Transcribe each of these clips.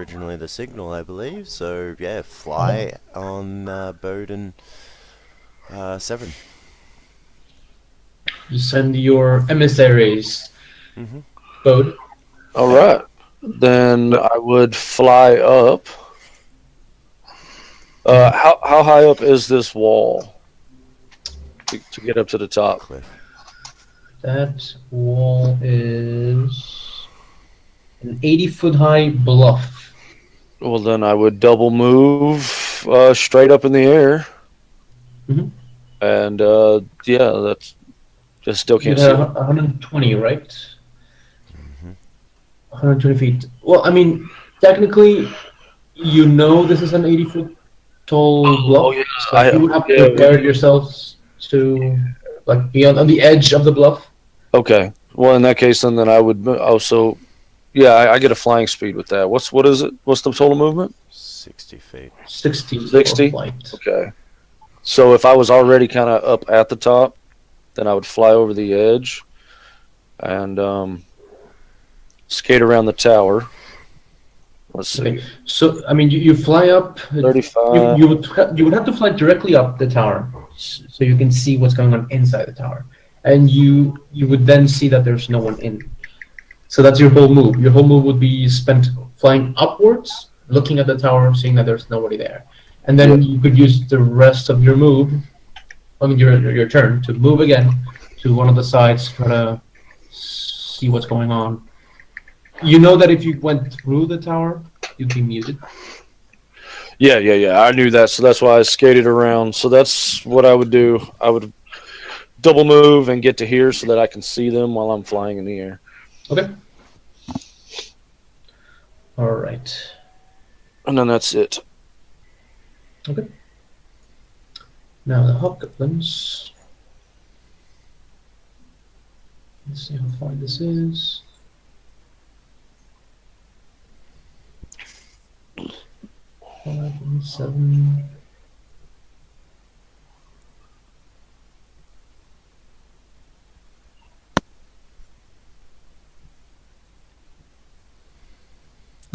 originally the signal, I believe. So yeah, fly on Bowden 7. You send your emissaries. Mm-hmm. Bode. All right. Then I would fly up. How high up is this wall to get up to the top? Cliff. That wall is an 80-foot high bluff. Well, then I would double move straight up in the air. Mhm. And yeah, that's just still You can't see have it. 120, right? Mm-hmm. 120 feet. Well, I mean, technically, this is an 80-foot tall Oh bluff, yeah, so you would have to yeah. prepare yourselves to like be on the edge of the bluff. Okay. Well, in that case, then I would also. Yeah, I get a flying speed with that. What is it? What's the total movement? 60 feet. 60 for 60. flight. Okay. So if I was already kind of up at the top, then I would fly over the edge and skate around the tower. Let's see. Okay. So, I mean, you fly up. 35. You would have to fly directly up the tower, so you can see what's going on inside the tower, and you would then see that there's no one in. So that's your whole move. Your whole move would be spent flying upwards, looking at the tower, seeing that there's nobody there, and then you could use the rest of your move, I mean your turn, to move again to one of the sides, try to see what's going on. You know that if you went through the tower, you'd be muted. Yeah. I knew that, so that's why I skated around. So that's what I would do. I would double move and get to here so that I can see them while I'm flying in the air. Okay. All right. And then that's it. Okay. Now the hobgoblins. Let's see how far this is. Five and 7.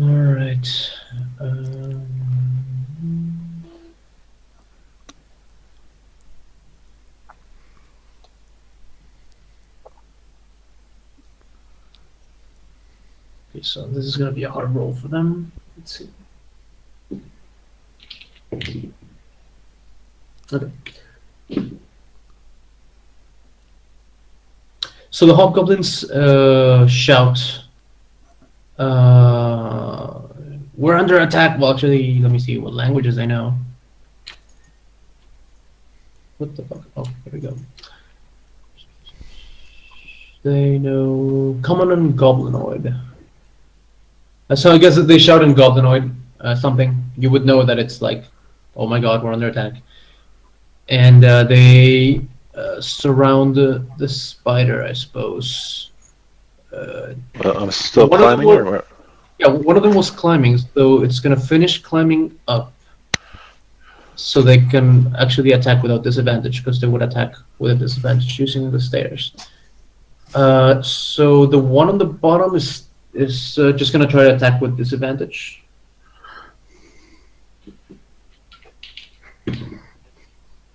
All right. Okay, so this is going to be a hard roll for them. Let's see. Okay. So the hobgoblins shout, "We're under attack!" Well, actually, let me see what languages I know. What the fuck? Oh, here we go. They know Common and Goblinoid. So I guess if they shout in Goblinoid something, you would know that it's like, oh my god, we're under attack. And they surround the spider, I suppose. I'm still One of them climbing, or Yeah, one of them was climbing, so it's gonna finish climbing up, so they can actually attack without disadvantage, because they would attack with a disadvantage using the stairs. So the one on the bottom is just gonna try to attack with disadvantage.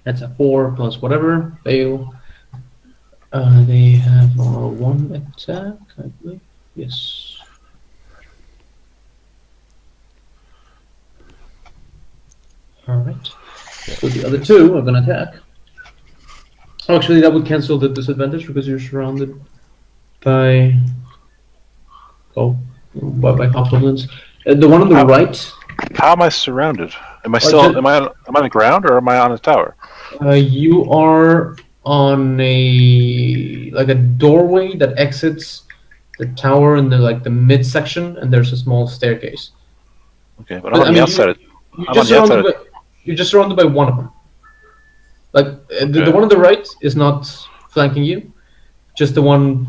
That's a 4 plus whatever. Fail. They have 1 attack, I believe. Yes. All right. So the other 2 are gonna attack. Oh, actually, that would cancel the disadvantage because you're surrounded by by hobgoblins. The one on the right. how am I surrounded? Am I still? Am I on the ground, or am I on a tower? You are on a doorway that exits the tower in the midsection, and there's a small staircase. Okay, but I'm on the outside. You're just surrounded by one of them. The one on the right is not flanking you, just the one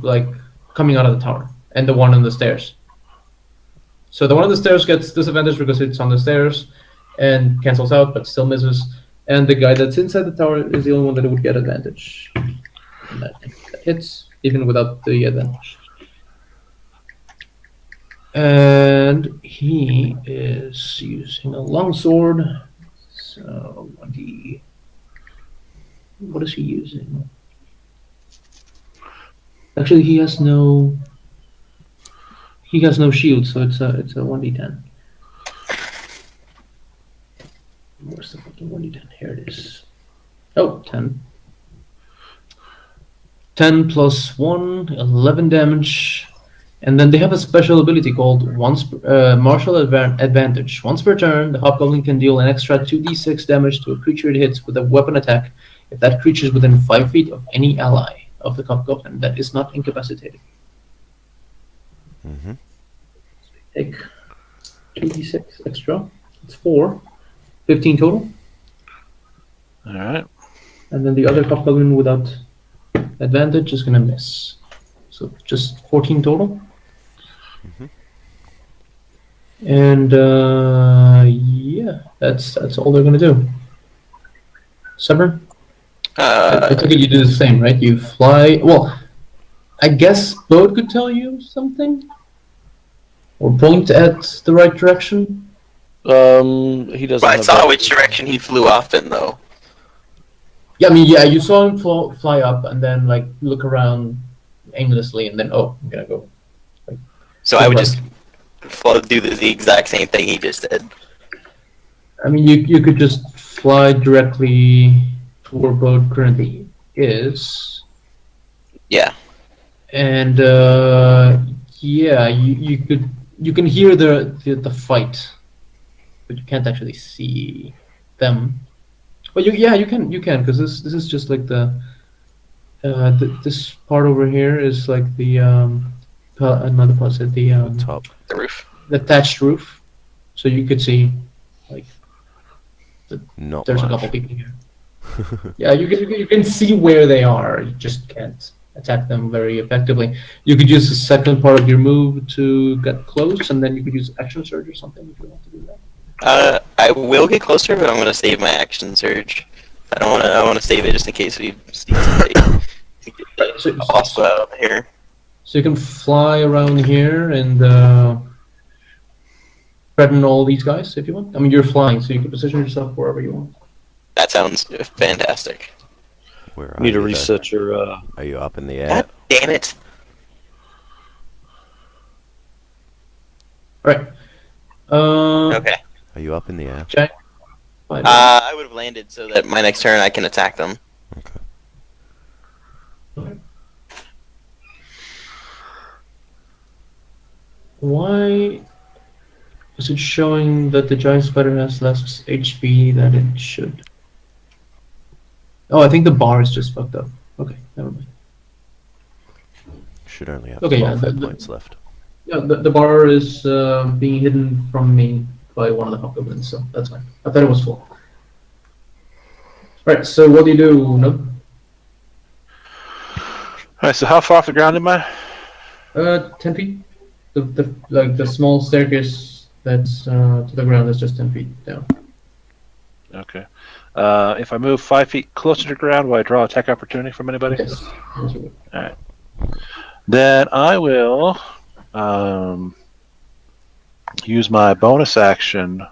coming out of the tower, and the one on the stairs. So the one on the stairs gets disadvantage because it's on the stairs, and cancels out, but still misses. And the guy that's inside the tower is the only one that would get advantage. And that hits, even without the advantage. And he is using a longsword. So, 1d. What is he using? Actually, he has no. He has no shield, so it's a 1d10. Where's the fucking 1d10? Here it is. Oh, 10. 10 plus 1, 11 damage. And then they have a special ability called Martial Advantage. Once per turn, the Hobgoblin can deal an extra 2d6 damage to a creature it hits with a weapon attack if that creature is within 5 feet of any ally of the Hobgoblin that is not incapacitated. Mm-hmm. Take 2d6 extra. It's 4. 15 total. All right. And then the other Hobgoblin without advantage is going to miss. So just 14 total. Mhm. And yeah, that's all they're gonna do. Summer, I think you do the same, right? You fly. Well, I guess Bode could tell you something, or point at the right direction. He doesn't. But I have saw that. which direction he flew off in, though. Yeah, I mean, yeah, you saw him fly up and then like look around aimlessly, and then I'm gonna go. So I would just do the exact same thing he just did. I mean, you could just fly directly to where Bode currently is. Yeah. And yeah, you can hear the fight, but you can't actually see them. But you can because this is just like this part over here is like the another part said the Top. The roof. the thatched roof, so you could see like Not there's much. a couple people here. Yeah, you can see where they are. You just can't attack them very effectively. You could use the second part of your move to get close, and then you could use action surge or something if you want to do that. I will get closer, but I'm gonna save my action surge. I want to save it just in case we see somebody So, also out here. so you can fly around here and threaten all these guys if you want. I mean, you're flying, so you can position yourself wherever you want. That sounds fantastic. Where are Need to you, though? reset your. Are you up in the air? God damn it! Right. Okay. Are you up in the air? Jack. Fine. I would have landed so that my next turn I can attack them. Why is it showing that the giant spider has less HP than it should? Oh, I think the bar is just fucked up. Okay, never mind. Should only have Okay, 12 yeah, hit the- points left. Yeah, the bar is being hidden from me by one of the hobgoblins, so that's fine. I thought it was full. Right, so what do you do, Nub? All right. So how far off the ground am I? 10 feet. The small staircase that's to the ground is just 10 feet down. Okay. If I move 5 feet closer to the ground, will I draw attack opportunity from anybody? Yes. Yes, you would. Then I will use my bonus action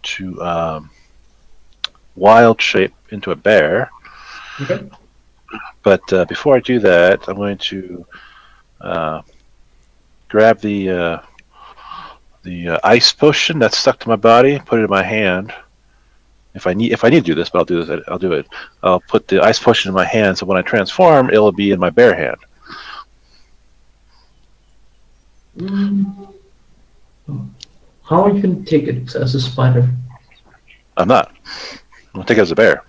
to wild shape into a bear. Okay. But before I do that, I'm going to grab the ice potion that's stuck to my body, put it in my hand. If I need to do this, but I'll do this. I'll do it. I'll put the ice potion in my hand, so when I transform, it'll be in my bear hand. How you can take it as a spider? I'm not. I'm gonna take it as a bear.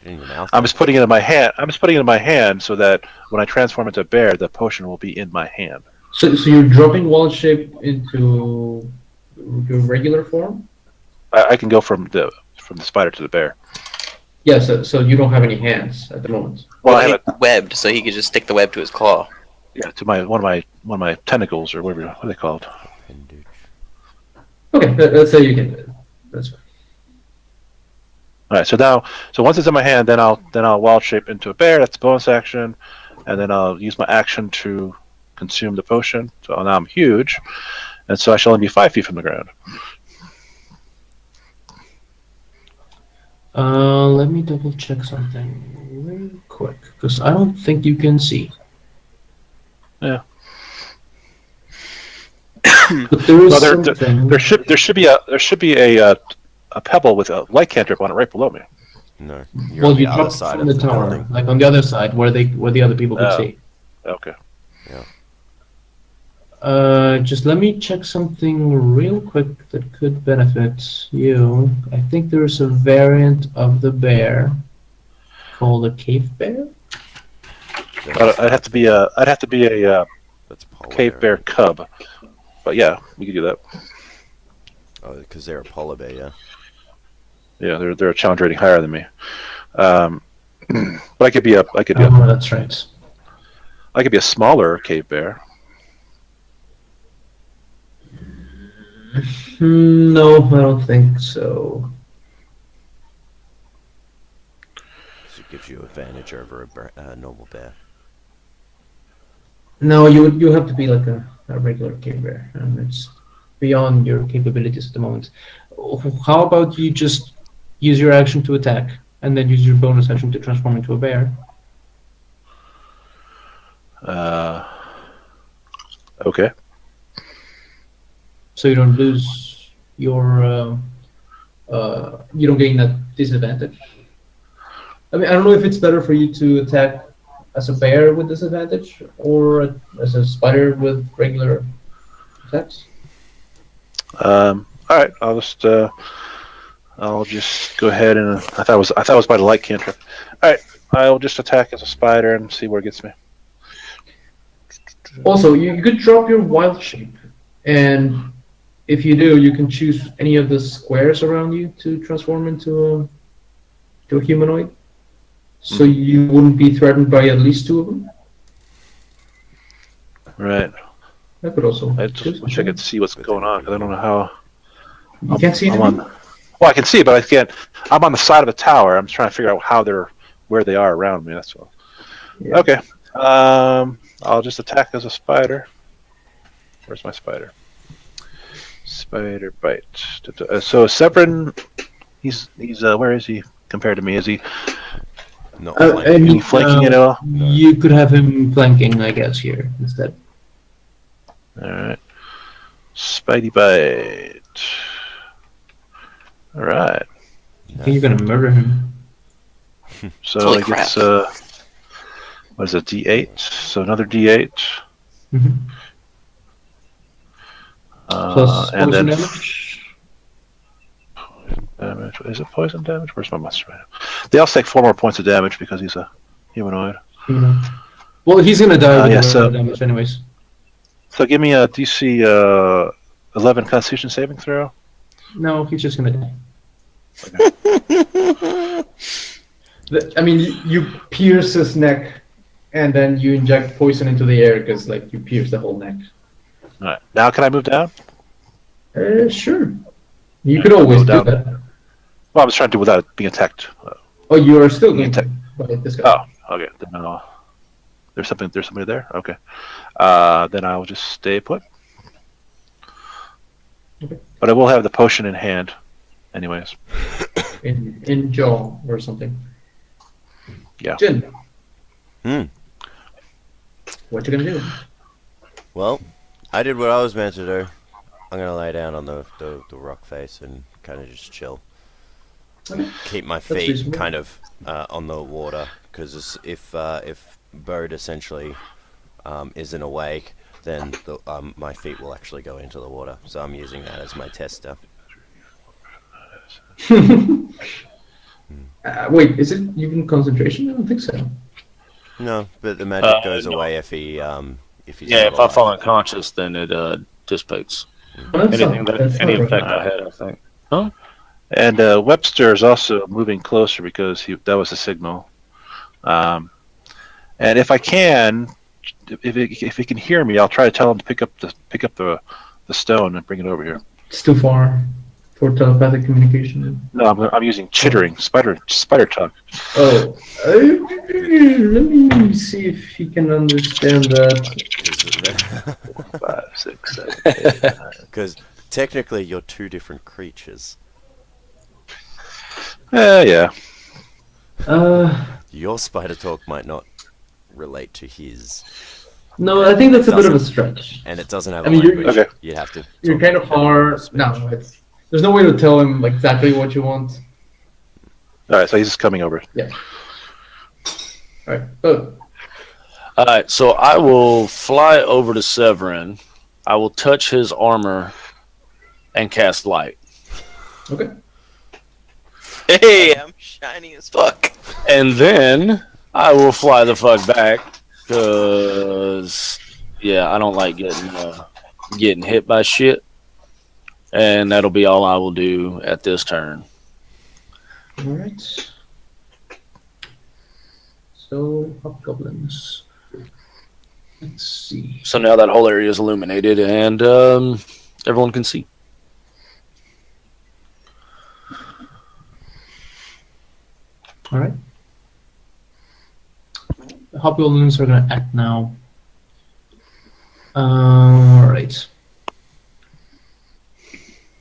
In your mouth. I'm just putting it in my hand. I'm just putting it in my hand so that when I transform into a bear, the potion will be in my hand. So you're dropping wild shape into your regular form? I can go from the spider to the bear. Yeah, so you don't have any hands at the moment. Well, I have It's webbed, so he could just stick the web to his claw. to one of my tentacles or whatever. What are they called? Appendage. Okay, let's say you can do it. That's fine. All right. So once it's in my hand, then I'll wild shape into a bear. That's a bonus action, and then I'll use my action to consume the potion. So now I'm huge, and so I shall only be 5 feet from the ground. Let me double check something real quick, because I don't think you can see. Yeah. But there is Well, something. there should be a pebble with a light cantrip on it right below me. No, you're Well, on the you other dropped side from of the the tower, building. like on the other side, where the other people could Oh. see. Okay. Just let me check something real quick that could benefit you. I think there's a variant of the bear called a cave bear. But I'd have to be a That's polar cave bear cub. But yeah, we could do that. Oh, because they're a polar bear, yeah. Yeah, they're a challenge rating higher than me. But I could be Oh, that's right. I could be a smaller cave bear. No, I don't think so. So it gives you advantage over a normal bear. No, you have to be like a regular cave bear, and it's beyond your capabilities at the moment. How about you just use your action to attack, and then use your bonus action to transform into a bear? Okay. So you don't lose your, you don't gain that disadvantage. I mean, I don't know if it's better for you to attack as a bear with disadvantage or as a spider with regular attacks. All right. I'll just go ahead and I thought it was by the light cantrip. All right. I'll just attack as a spider and see where it gets me. Also, you could drop your wild shape, and if you do, you can choose any of the squares around you to transform into a humanoid. So you wouldn't be threatened by at least two of them. Right. That could also. I just wish I could see what's going on because I don't know how. You can't see I'm anything? Well, I can see, but I can't. I'm on the side of the tower. I'm trying to figure out where they are around me. That's all. Yeah. Okay. I'll just attack as a spider. Where's my spider? Spider bite. So Severin, he's where is he compared to me? Is he Not I flanking. mean, flanking at all? You could have him flanking, I guess, here instead. All right. Spidey bite. All right. I think you're gonna murder him. So Holy I guess what is it? D8. So another D8. Mhm. Plus And poison then damage. damage. Is it poison damage? Where's my mustache? They also take 4 more points of damage because he's a humanoid. Well, he's gonna die with yeah, the so- damage anyways. So give me a DC 11 Constitution saving throw. No, he's just gonna die. I mean, you pierce his neck, and then you inject poison into the air because, like, you pierce the whole neck. All right. Now can I move down? Sure. You could always do down. that. Well, I was trying to do without being attacked. Oh, you are still going Attack. to by this guy. Oh, okay. Then there's somebody there. Okay. Then I'll just stay put. Okay. But I will have the potion in hand, anyways. In jaw or something. Yeah. Jin, Hmm. what you gonna do? Well, I did what I was meant to do. I'm gonna lay down on the rock face and kind of just chill. Okay. Keep my That's feet reasonable. kind of on the water, because if Bird essentially isn't awake, then my feet will actually go into the water. So I'm using that as my tester. Wait, is it even concentration? I don't think so. No, but the magic goes no. away if he's Yeah, not if I fall alive. unconscious, then it dissipates. Well, that's Anything not- that that's any not effect right. I had, I think. And Webster is also moving closer because that was the signal. And if I can, if he can hear me, I'll try to tell him to pick up the stone and bring it over here. It's too far. for telepathic communication. No, I'm using chittering spider talk. Oh, let me see if he can understand that. 5, 6, 7, 8, 9. Because technically you're two different creatures. Yeah. Your spider talk might not relate to his, No, I think that's a bit of a stretch. and it doesn't have I a mean, you're- language. Okay. You'd have to. You're talk kind of in far. speech. No, there's no way to tell him exactly what you want. All right, so he's just coming over. All right, but All right, so I will fly over to Severin. I will touch his armor and cast light. okay. Hey, I'm shiny as fuck. And then I will fly the fuck back because, yeah, I don't like getting hit by shit. And that'll be all I will do at this turn. All right. So hobgoblins. Let's see. So now that whole area is illuminated and everyone can see. All right. The hobgoblins are gonna act now. All right.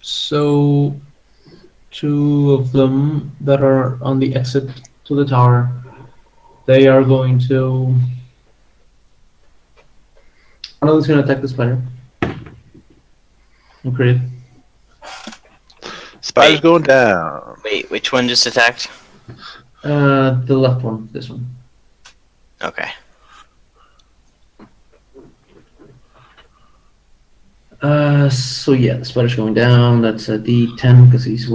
So, two of them that are on the exit to the tower, they are going to. One of them's gonna attack the spider. And crit. Spider's Wait. going down. Wait, which one just attacked? The left one, this one. Okay. So yeah, the spider's going down. That's a D10 because he's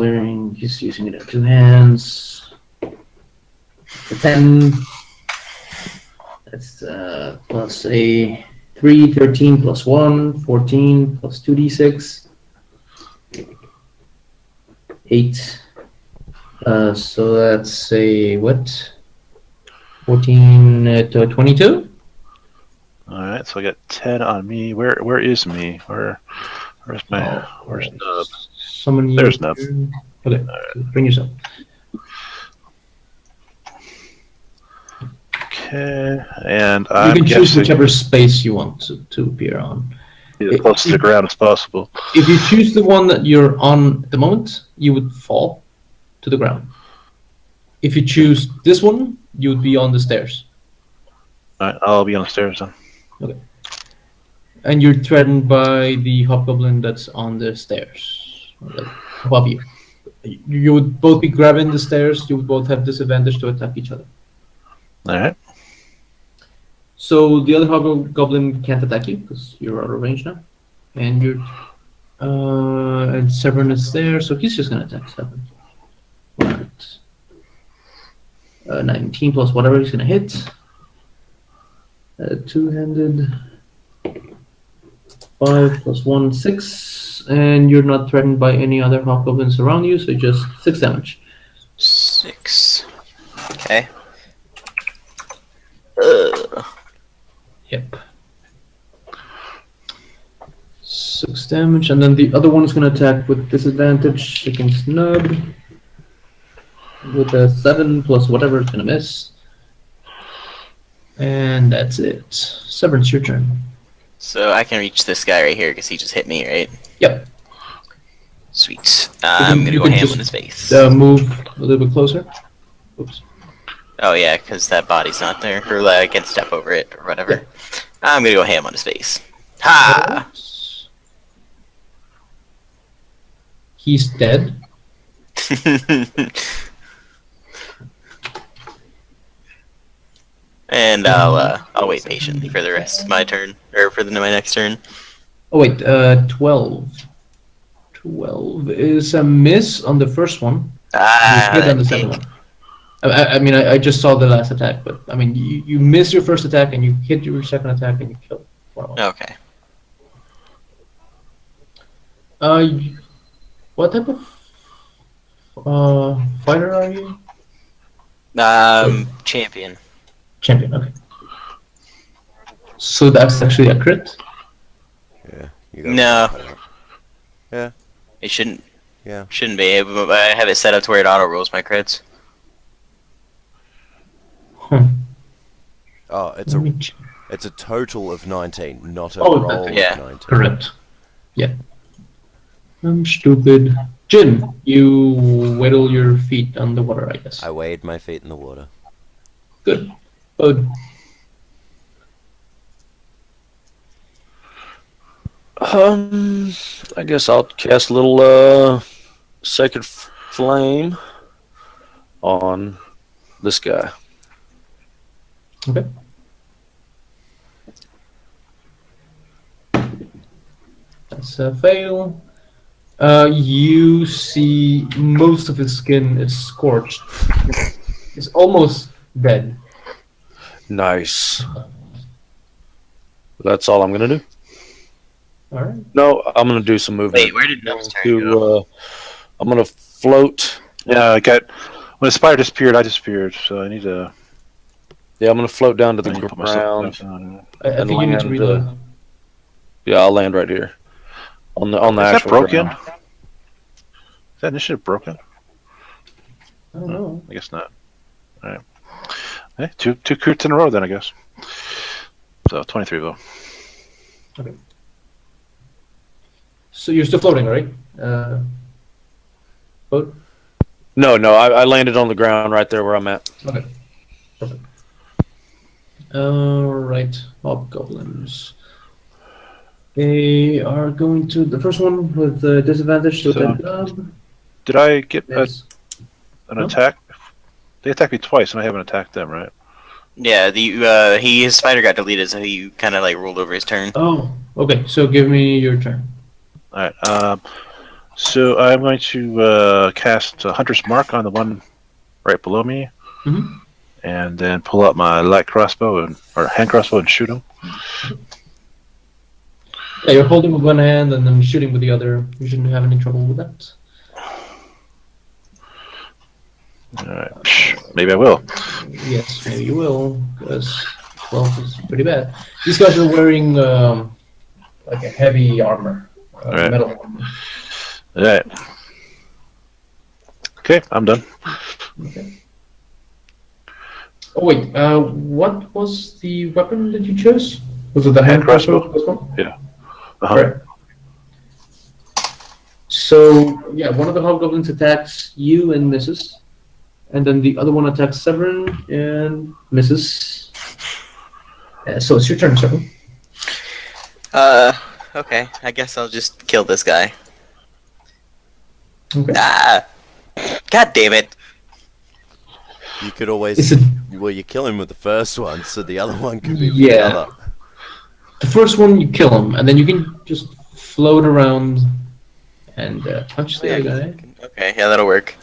using it in two hands. A 10. That's plus a 3, 13 plus 1, 14 plus 2d6. 8. So that's a what? 14 to 22? All right, so I got 10 on me. Where is me? Where's Nub? Summon you. There's Nub. Okay, bring yourself. Okay, and You I'm can choose guessing whichever space you want to appear on. be as close to the ground as possible. If you choose the one that you're on at the moment, you would fall to the ground. If you choose this one, you would be on the stairs. All right, I'll be on the stairs then. And you're threatened by the hobgoblin that's on the stairs, like above you. You would both be grabbing the stairs, you would both have disadvantage to attack each other. All right. So the other hobgoblin can't attack you because you're out of range now. And you're and Severin is there, so he's just gonna attack Severin. Right. 19 plus whatever he's gonna hit. Two-handed. 5 plus 1, 6. And you're not threatened by any other hobgoblins around you, so just 6 damage. 6. Okay. Yep. 6 damage, and then the other one is going to attack with disadvantage against Nub. With a 7 plus whatever, it's going to miss. And that's it. Severin's your turn. So I can reach this guy right here because he just hit me, right? Yep. Sweet. I'm gonna you go can ham just, on his face. Move a little bit closer. Oops. Oh yeah, because that body's not there, or I can step over it or whatever. I'm gonna go ham on his face. Ha! He's dead. And I'll wait patiently for the rest of my turn, or for my next turn. Oh wait, 12. 12 is a miss on the first one. Ah, You hit on the that second pig. one. I mean, I just saw the last attack, but I mean, you miss your first attack and you hit your second attack and you kill one. Okay. What type of fighter are you? Champion. Champion. Okay. So that's actually a crit. Yeah. You got No. Yeah. It shouldn't. Yeah. Shouldn't be. I have it set up to where it auto rolls my crits. Huh. Oh, it's Let a me check. it's a total of 19, not a Oh, roll yeah. of 19. Correct. Yeah. I'm stupid. Jin, you whittle your feet on the water, I guess. I wade my feet in the water. Good. Good. I guess I'll cast a little sacred flame on this guy. Okay. That's a fail. You see most of his skin is scorched. It's almost dead. Nice. That's all I'm gonna do. All right. No, I'm gonna do some movement. Wait, where did Nub's turn go? I'm gonna float. Yeah, I got. When the spider disappeared, I disappeared. So I need to. Yeah, I'm gonna float down to the I need to put myself ground. down. I And think you need to land, reload. Yeah, I'll land right here on the Is that actual broken? ground. Is that initiative broken? I don't know. I guess not. All right. Hey, two crits in a row then, I guess. So 23 though. So you're still floating, right? Boat? No, I landed on the ground right there where I'm at. Okay. Perfect. Alright. Hobgoblins. They are going to the first one with disadvantage to So- attack Nub. Did I get Yes. an No? attack? They attacked me twice, and I haven't attacked them, right? Yeah, his spider got deleted, so he kind of like rolled over his turn. Oh, okay. So give me your turn. All right. So I'm going to cast Hunter's Mark on the one right below me, Mhm. and then pull out my light crossbow or hand crossbow and shoot him. Yeah, you're holding with one hand and then shooting with the other. You shouldn't have any trouble with that. All right. Maybe I will. Yes, maybe you will, because 12 is pretty bad. These guys are wearing like a heavy armor, Right. metal armor. All right. Okay, I'm done. Okay. Oh wait, what was the weapon that you chose? Was it the hand crossbow? This one? Uh-huh. Correct. So yeah, one of the hobgoblins attacks you and misses, and then the other one attacks Severin and misses. So it's your turn, Severin. Okay. I guess I'll just kill this guy. Okay. Ah! God damn it! You could always. Is it Well, you kill him with the first one, so the other one could be with Yeah. the other. the first one? You kill him, and then you can just float around and punch the other guy. Okay, yeah, that'll work.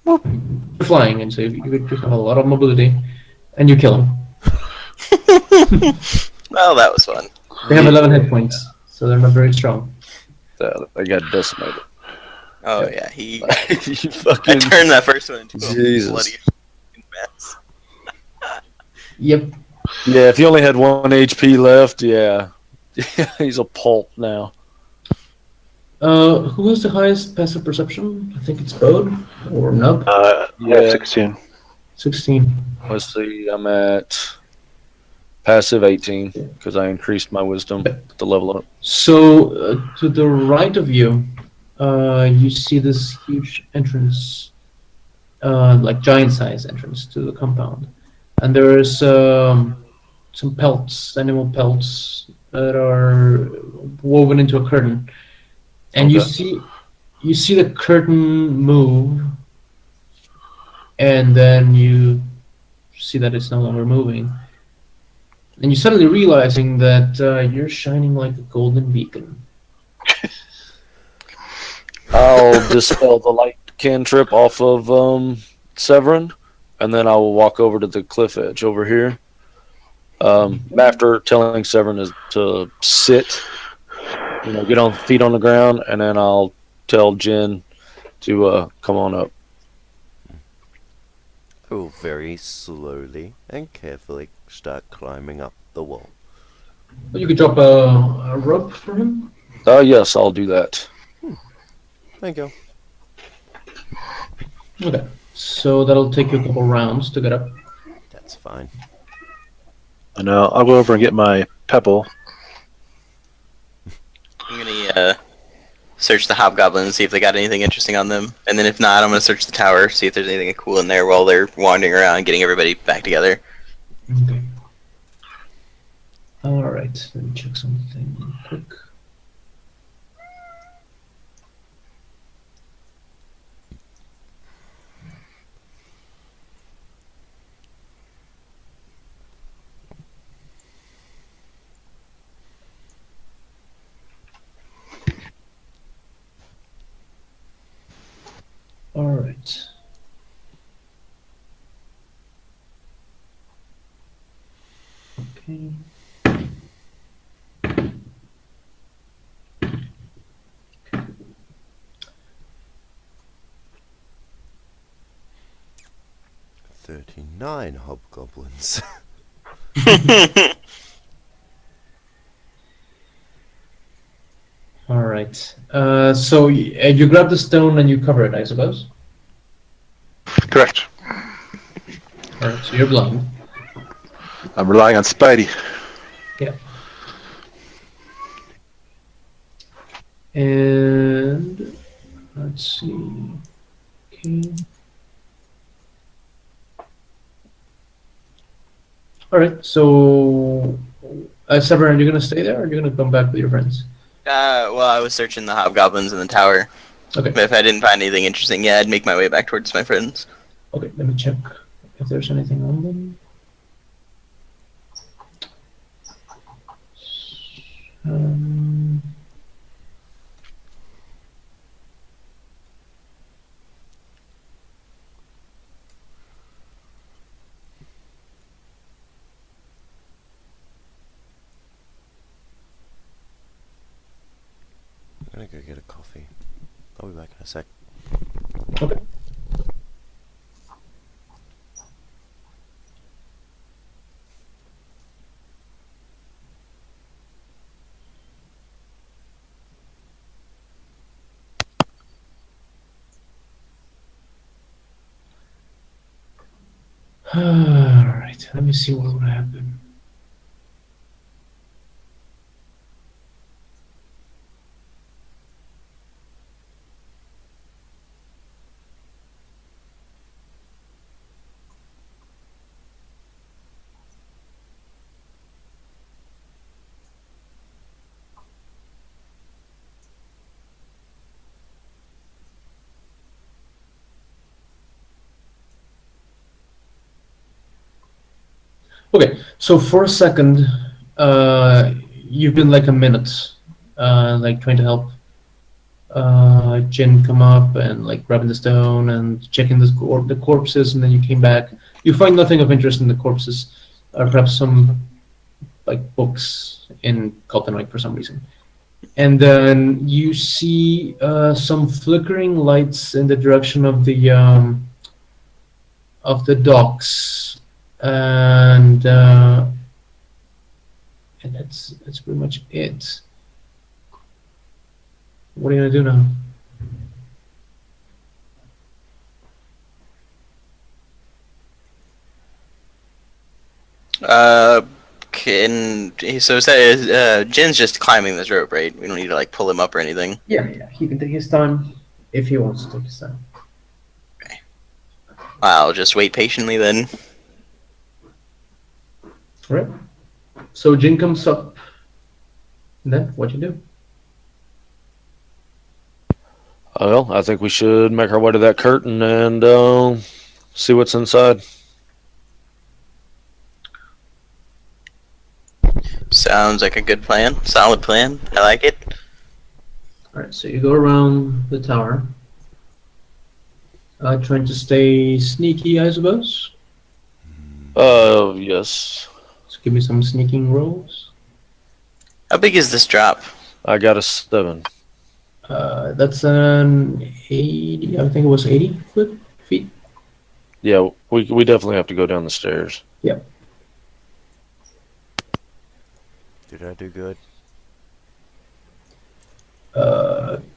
You're flying, and so you could just have a lot of mobility, and you kill him. Well, that was fun. They have 11 hit points, so they're not very strong. I got decimated. Oh yeah, he. You I fucking turned that first one into a Jesus. bloody mess. Yep. Yeah, if you only had 1 HP left, yeah, he's a pulp now. Who has the highest passive perception? I think it's Bode or Nub. Yeah, 16. 16. Let's see, I'm at passive 18 because I increased my wisdom to level up. So to the right of you, you see this huge entrance, like giant-size entrance to the compound, and there's some pelts, animal pelts that are woven into a curtain, and Okay. you see the curtain move, and then you see that it's no longer moving, and you suddenly realizing that you're shining like a golden beacon. I'll dispel the light cantrip off of Severin, and then I will walk over to the cliff edge over here. After telling Severin to sit, get on feet on the ground, and then I'll tell Jen to come on up. I will very slowly and carefully start climbing up the wall. You could drop a rope for him. Yes, I'll do that. Thank you. Okay. So that'll take you a couple rounds to get up. That's fine. And I'll go over and get my pebble. I'm gonna search the hobgoblins, see if they got anything interesting on them, and then if not, I'm gonna search the tower, see if there's anything cool in there while they're wandering around, getting everybody back together. Okay. All right. Let me check something real quick. All right. Okay. $39 hobgoblins. All right. So you grab the stone and you cover it, I suppose. Correct. All right. So you're blind. I'm relying on Spidey. Yeah. And let's see. Okay. All right. So, Severin, are you gonna stay there, or are you gonna come back with your friends? Well, I was searching the hobgoblins in the tower. Okay. But if I didn't find anything interesting, yeah, I'd make my way back towards my friends. Okay. Let me check if there's anything on them. Um, I'm gonna go get a coffee. I'll be back in a sec. okay. All right. Let me see what would happen. Okay, so for a second, you've been like a minute, like trying to help Jin come up and like grabbing the stone and checking the corpses, and then you came back. You find nothing of interest in the corpses, or perhaps some like books in Kaltenreich for some reason. And then you see some flickering lights in the direction of the docks, and that's pretty much it. What are you gonna do now? Jin's just climbing this rope, right? We don't need to like pull him up or anything. Yeah, he can take his time if he wants to take his time. I'll just wait patiently then. All right. So Jin comes up. And then what you do? Well, I think we should make our way to that curtain and see what's inside. Sounds like a good plan. Solid plan. I like it. All right. So you go around the tower, trying to stay sneaky, I suppose. Yes. So give me some sneaking rolls. How big is this drop? I got a 7. That's an 80. I think it was 80 feet. Yeah, we definitely have to go down the stairs. Yep. Did I do good?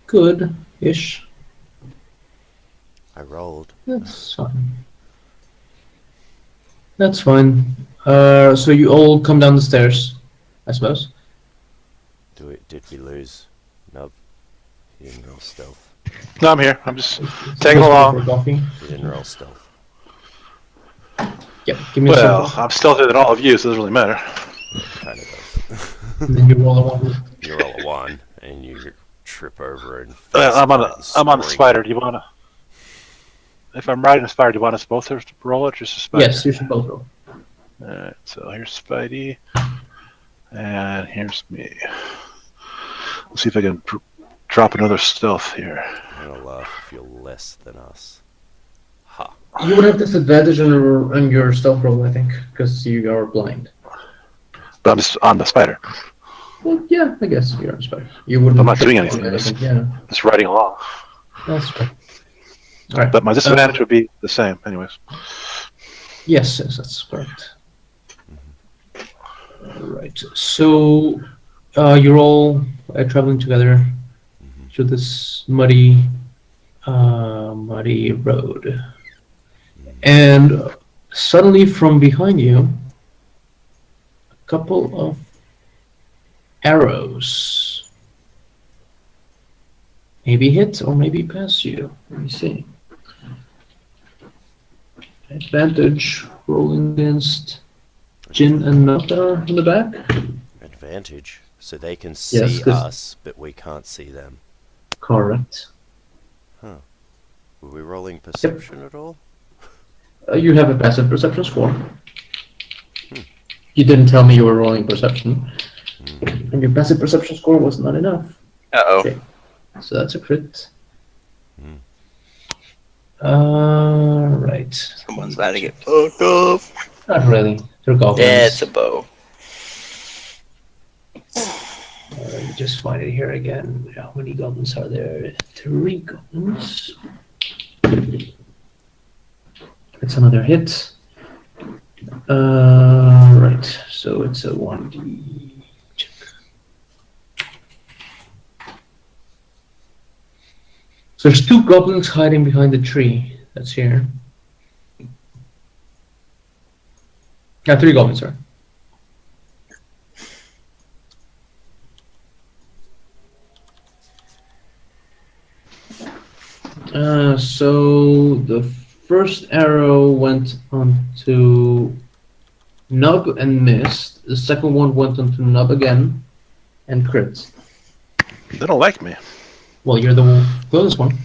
Good-ish. I rolled. That's fine. That's fine. So you all come down the stairs, I suppose. Did we lose? No. He didn't roll stealth. No, I'm here. I'm just Supposed tagging to go along. for coffee. He didn't roll stealth. Yep. Give me a Well, simple. I'm stealthier than all of you, so it doesn't really matter. Kind of does. And then you roll a 1. You roll a 1 and you trip over and. I'm on the spring. spider. Do you wanna? If I'm riding a spider, do you want us both to roll it, or just a spider? Yes, you should both roll. Alright, so here's Spidey, and here's me. Let's see if I can drop another stealth here. I'm gonna laugh if you're less than us. Ha. You would have disadvantage on your stealth roll, I think, because you are blind. But I'm just on the spider, Well, yeah, I guess you're a spider. You wouldn't. I'm not doing anything. Yeah, just riding along. that's right. All right. But my disadvantage would be the same, anyways. Yes, that's correct. All right. So you're all traveling together through this muddy road, and suddenly from behind you, a couple of arrows maybe hit or maybe pass you. Let me see. Advantage rolling against Jin and Nota in the back. Advantage. So they can see Yes, 'cause- us, but we can't see them. Correct. Were we rolling perception at all? You have a passive perception score. You didn't tell me you were rolling perception, and your passive perception score was not enough. Uh-oh. Okay. So that's a crit. Hmm. Right. Someone's about to get fucked up. Not really. They're goblins. Yeah, it's a bow. Let me just find it here again. How many goblins are there? 3 goblins. It's another hit. Right. So it's a 1d. Check. So there's 2 goblins hiding behind the tree that's here. 3 goblins, sorry. So the first arrow went onto Nub and missed. The second one went onto Nub again and crit. They don't like me. Well, you're the closest one.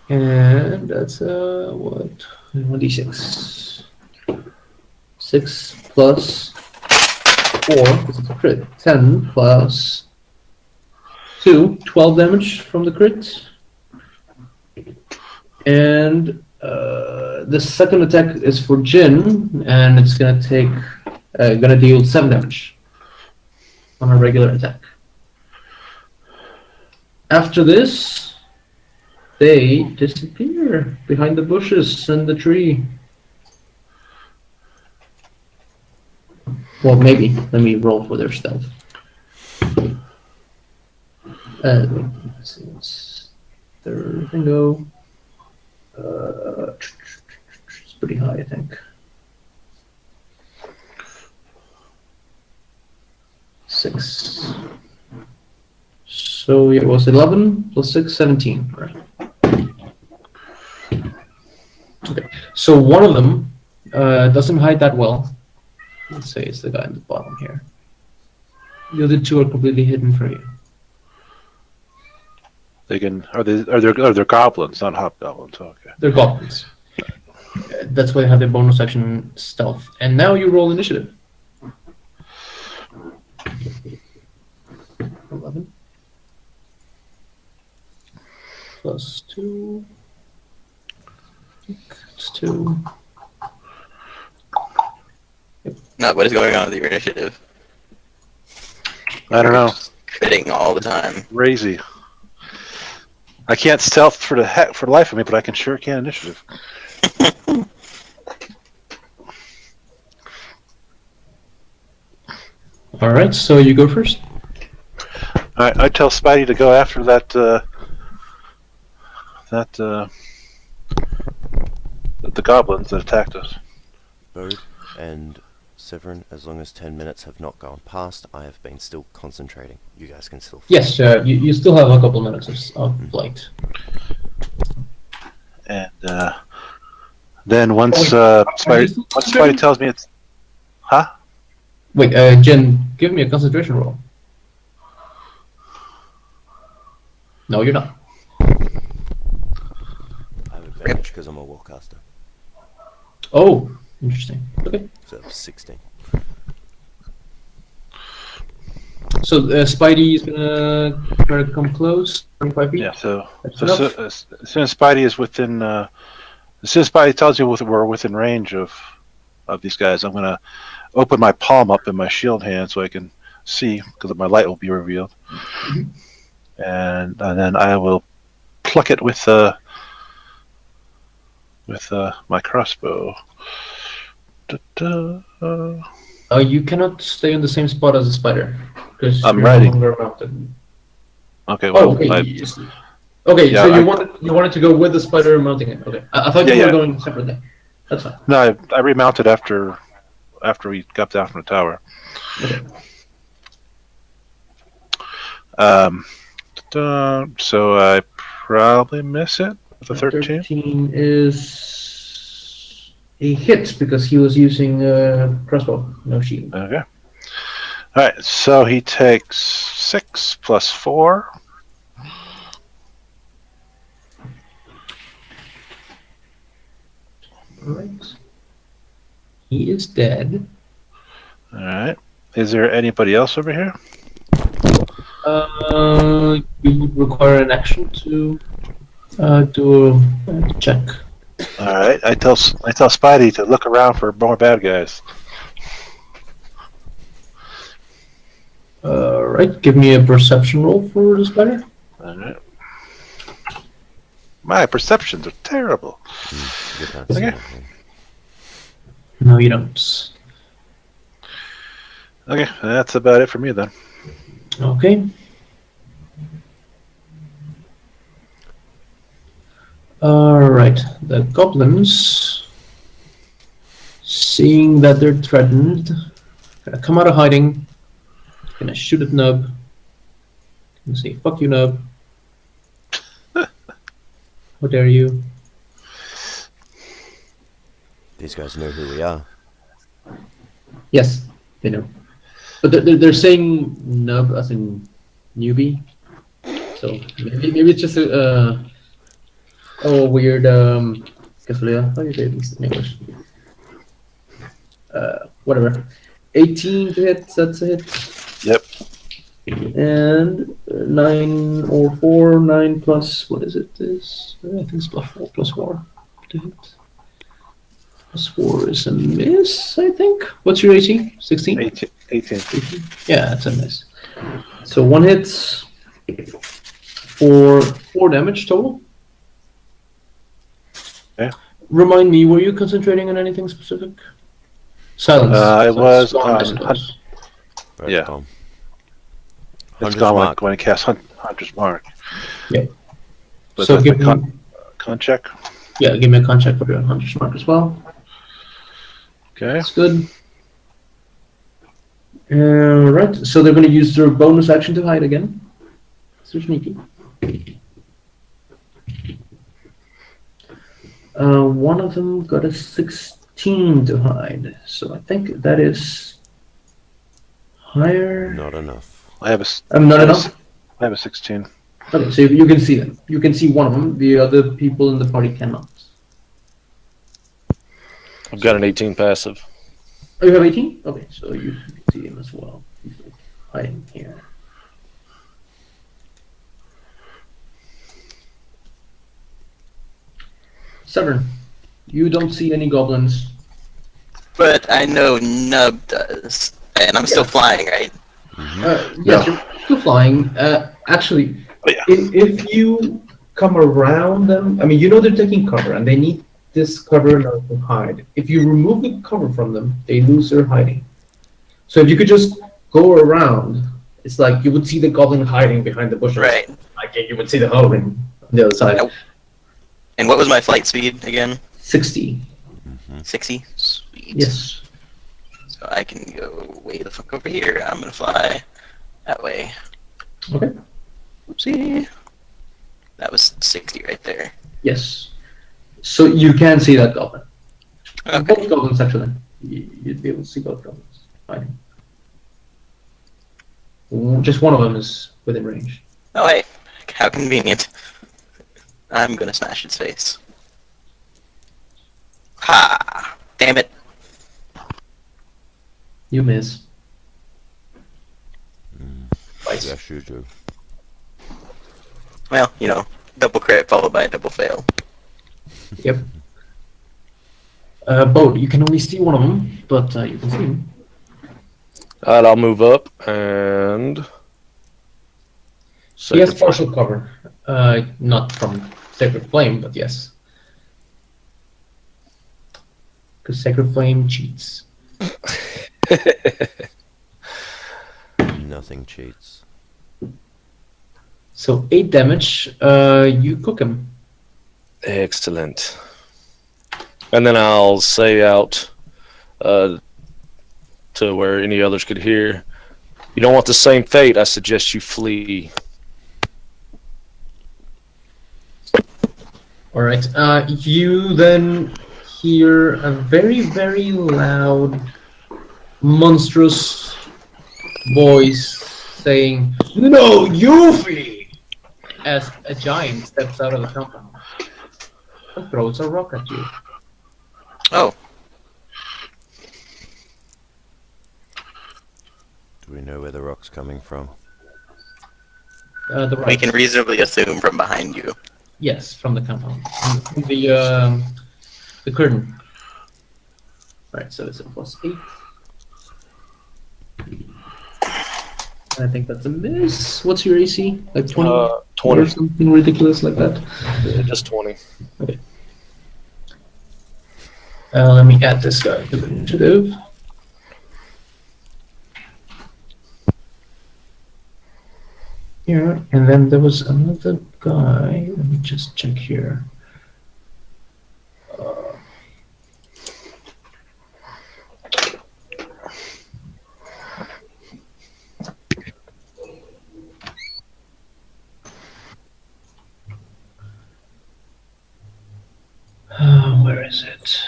And that's what? 1d6. 6 plus 4, because it's a crit. 10 plus 2, 12 damage from the crit. And the second attack is for Jin, and it's gonna deal 7 damage on a regular attack. After this, they disappear behind the bushes and the tree. Well, maybe. Let me roll for their stealth. Let's see, what's their bingo? It's pretty high, I think. 6. So it was 11 plus 6, 17. Right. Okay. So one of them doesn't hide that well. Let's say it's the guy in the bottom here. The other 2 are completely hidden from you. They can. Are they goblins, not hobgoblins? Okay. They're goblins. That's why they have their bonus action stealth. And now you roll initiative. 11 plus 2. It's 2. No, what is going on with your initiative? I don't know. Critting all the time. Crazy. I can't stealth for the life of me, but I can initiative. All right, so you go first. I tell Spidey to go after that that the goblins that attacked us. Bode and Severin, as long as 10 minutes have not gone past, I have been still concentrating. You guys can still. Yes, you still have a couple minutes of flight. And then once are you still Spidey tells me it's, huh? Wait, Jen, give me a concentration roll. No, you're not. I have advantage because I'm a warcaster. Oh, interesting. Okay. So 16. So Spidey is gonna try to come close, 25 feet. Yeah. So That's as enough. soon as Spidey is within, as soon as Spidey tells you we're within range of these guys, I'm gonna open my palm up in my shield hand so I can see because my light will be revealed, and then I will pluck it with my crossbow. Da-da. You cannot stay in the same spot as the spider because I'm you're ready. no longer mounted. Okay. Oh, Well, okay. I- Okay, Yeah, so I- you wanted to go with the spider mounting it. Okay, I thought you Yeah, were yeah. going separately. That's fine. no, I remounted after we got down from the tower. Okay. So I probably miss it with a 13. 13 is a hit because he was using crossbow, no shield. Okay. All right. So he takes 6 plus 4. Alright. He is dead. All right. Is there anybody else over here? You would require an action to do a check. All right. I tell Spidey to look around for more bad guys. Alright, give me a perception roll for the spider. All right. My perceptions are terrible. You can't Okay. see anything. No, you don't. Okay, that's about it for me then. Okay. Alright, the goblins, seeing that they're threatened, gonna come out of hiding, gonna shoot at Nub, gonna say, fuck you, Nub. How dare you? These guys know who we are. Yes, they know. But they're saying Nub as in newbie, so maybe it's just a weird casualidad. How do you say this in English? Whatever. 18 to hit. That's a hit. Yep. And 9 or 4. 9 plus what is it? Is I think it's plus 4 to hit. Plus 4 is a miss. I think. What's your AC? 16. 18. Yeah, that's a miss. So 1 hit for 4 damage total. Okay. Remind me, were you concentrating on anything specific? Silence. I was Gone, I on suppose. Right, Yeah. Tom. It's Hunter's gone Mark. when I cast Hunter's Mark. Yeah. But So that's give the me, con check. yeah, give me a con check for your Hunter's Mark as well. Okay. That's good. Right, so they're going to use their bonus action to hide again. So sneaky. One of them got a 16 to hide, so I think that is higher. Not enough. I have a. Not I have a enough. s- I have a 16. Okay, so you can see them. You can see one of them. The other people in the party cannot. I've got an 18 passive. Oh, you have 18? Okay, so you can see him as well. He's hiding here. Severn, you don't see any goblins. But I know Nub does, and I'm still flying, right? Yes, you're still flying. Actually, Oh, yeah. if you come around them, I mean, you know they're taking cover, and they need this cover in order to hide. If you remove the cover from them, they lose their hiding. So if you could just go around, it's like you would see the goblin hiding behind the bushes. Right. Like you would see the goblin on the other side. Nope. And what was my flight speed again? 60. 60? Sweet. Yes. So I can go way the fuck over here. I'm gonna fly that way. Okay. Oopsie. That was 60 right there. Yes. So you can see that goblin. Okay. Both goblins, actually. You'd be able to see both goblins. Fine. Just one of them is within range. Oh, hey. How convenient. I'm gonna smash its face. Ha! Damn it. You miss. Twice. Yes, you do. Well, you know, double crit followed by a double fail. Yep. Boat, you can only see one of them, but you can see him. Alright, I'll move up and. He has Sacred partial cover. Not from Sacred Flame, but yes. Because Sacred Flame cheats. Nothing cheats. So 8 damage. You cook him. Excellent. And then I'll say out to where any others could hear. You don't want the same fate. I suggest you flee. All right. You then hear a very, very loud, monstrous voice saying, "No, you flee!" As a giant steps out of the compound and throws a rock at you. Oh, Do we know where the rock's coming from? The right. we can reasonably assume from behind you. Yes, from the compound. From the curtain. Alright, so it's a +8. I think that's a miss. What's your AC? Like 20? 20. Or something ridiculous like that? Yeah, just 20. Okay. Let me add this guy to the initiative. Here, and then there was another guy. Let me just check here. Where is it?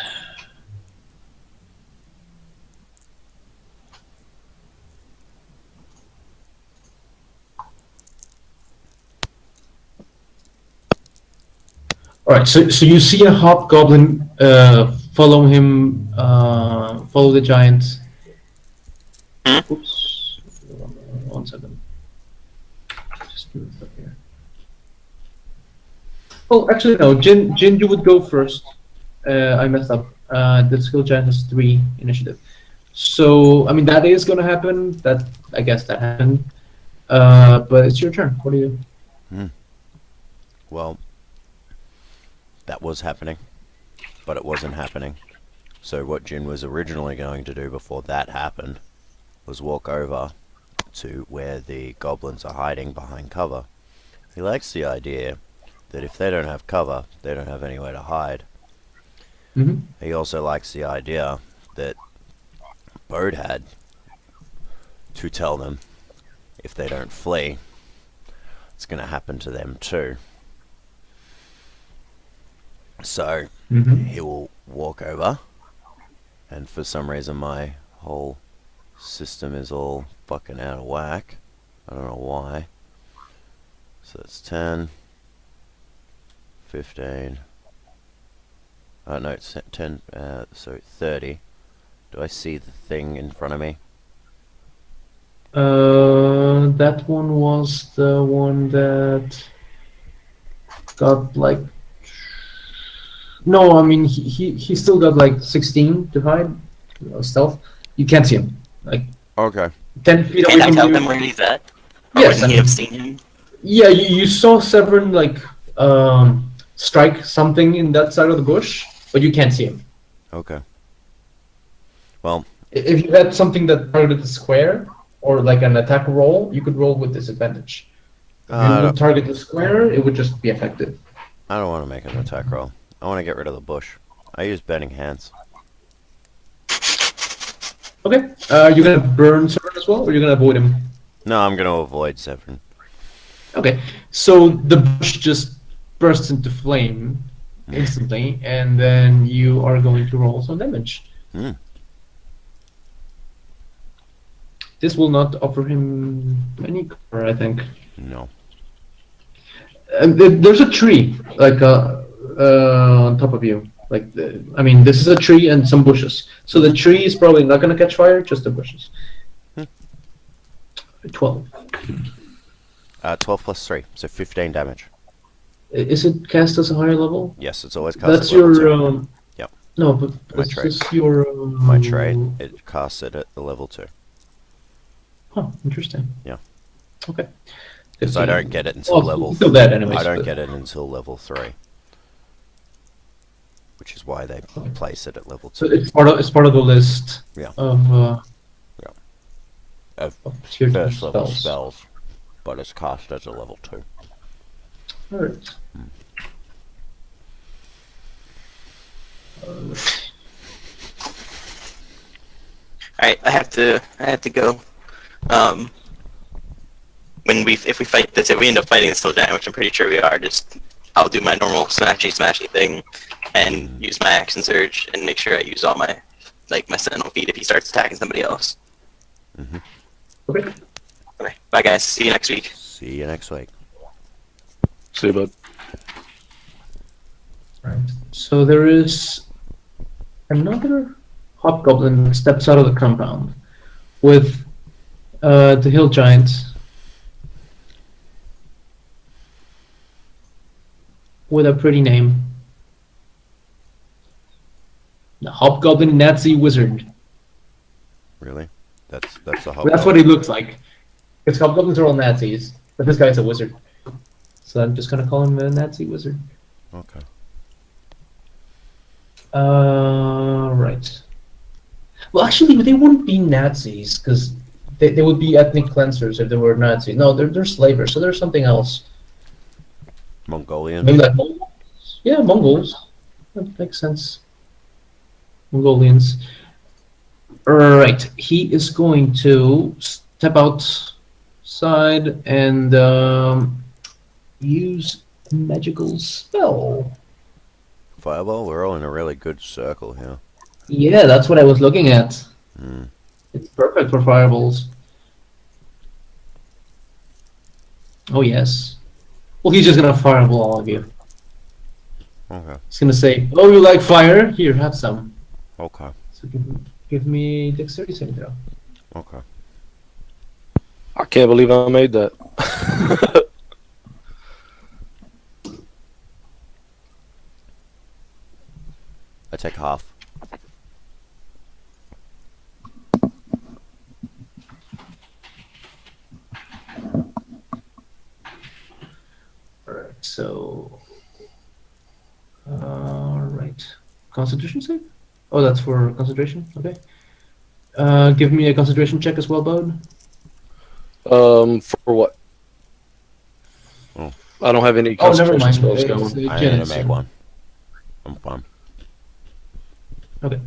All right, so you see a hobgoblin follow him, follow the giant. Oops, 1 second. Just move up here. Oh, actually no, Jin, you would go first. I messed up. The skill giant has 3 initiative. So I mean that is gonna happen. That I guess that happened. But it's your turn. What do you do? Well, that was happening, but it wasn't happening. So what Jin was originally going to do before that happened was walk over to where the goblins are hiding behind cover. He likes the idea that if they don't have cover, they don't have anywhere to hide. Mm-hmm. He also likes the idea that Bode had to tell them if they don't flee, it's going to happen to them too. So he will walk over, and for some reason my whole system is all fucking out of whack. I don't know why. So it's 10, 15. Oh no, it's 10. So 30. Do I see the thing in front of me? That one was the one that got like. No, I mean he still got like 16 to hide, stealth. You can't see him. Like Okay. 10 feet away Can I from tell you. them where he's at? Or Yes, wouldn't he have seen him? Yeah, you saw Severin like strike something in that side of the bush, but you can't see him. Okay. Well, If you had something that targeted the square or like an attack roll, you could roll with disadvantage. If you I would target the square, it would just be effective. I don't want to make an attack roll. I want to get rid of the bush. I use Burning Hands. Okay. Are you gonna burn Severn as well, or are you gonna avoid him? No, I'm going to avoid Severn. Okay. So the bush just bursts into flame instantly, and then you are going to roll some damage. Hmm. This will not offer him any cover, I think. No. There's a tree, like on top of you. Like, I mean, this is a tree and some bushes. So the tree is probably not going to catch fire, just the bushes. 12. 12 plus 3, so 15 damage. Is it cast as a higher level? Yes, it's always cast That's at level your. 2. Yep. No, but My is trait. this your. My trait, it casts it at the level 2. Oh, interesting. Yeah. Okay. Because I don't get it until Oh, level. still that anyways, I don't but- get it until level 3, which is why they Okay. place it at level 2. So it's part of the list. Yeah. Of. Of of tier 2 First level spells, but it's cast as a level 2. Alright. Alright, I have to go. If we fight this, if we end up fighting this whole giant, which I'm pretty sure we are, I'll do my normal smashy thing and use my action surge and make sure I use all my sentinel feet if he starts attacking somebody else. Okay. Okay, bye guys, see you next week. See you next week. See you, bud. Right. So there is another hobgoblin that steps out of the compound with the hill giant with a pretty name. The Hobgoblin Nazi Wizard. Really? That's the whole. That's what he looks like. Because hobgoblins are all Nazis, but this guy's a wizard. So I'm just gonna call him a Nazi wizard. Okay. Right. Well, actually, they wouldn't be Nazis because they would be ethnic cleansers if they were Nazis. No, they're slavers, so there's something else. Mongolian. Maybe like Mongols. Yeah, Mongols. That makes sense. Mongolians. Right. He is going to step outside and use a magical spell. Fireball. We're all in a really good circle here. Yeah, that's what I was looking at. Hmm. It's perfect for fireballs. Oh, yes. Well, he's just gonna fireball all of you. Okay. He's gonna say, "Oh, you like fire? Here, have some." Okay. So give me dexterity saving throw. Okay. I can't believe I made that. I take half. Alright, so... Alright. Constitution save? Oh, that's for concentration? Okay. Give me a concentration check as well, Bode. For what? Oh. I don't have any Oh, never concentration mind. spells It's, going. I need to make one. I'm fine. Okay.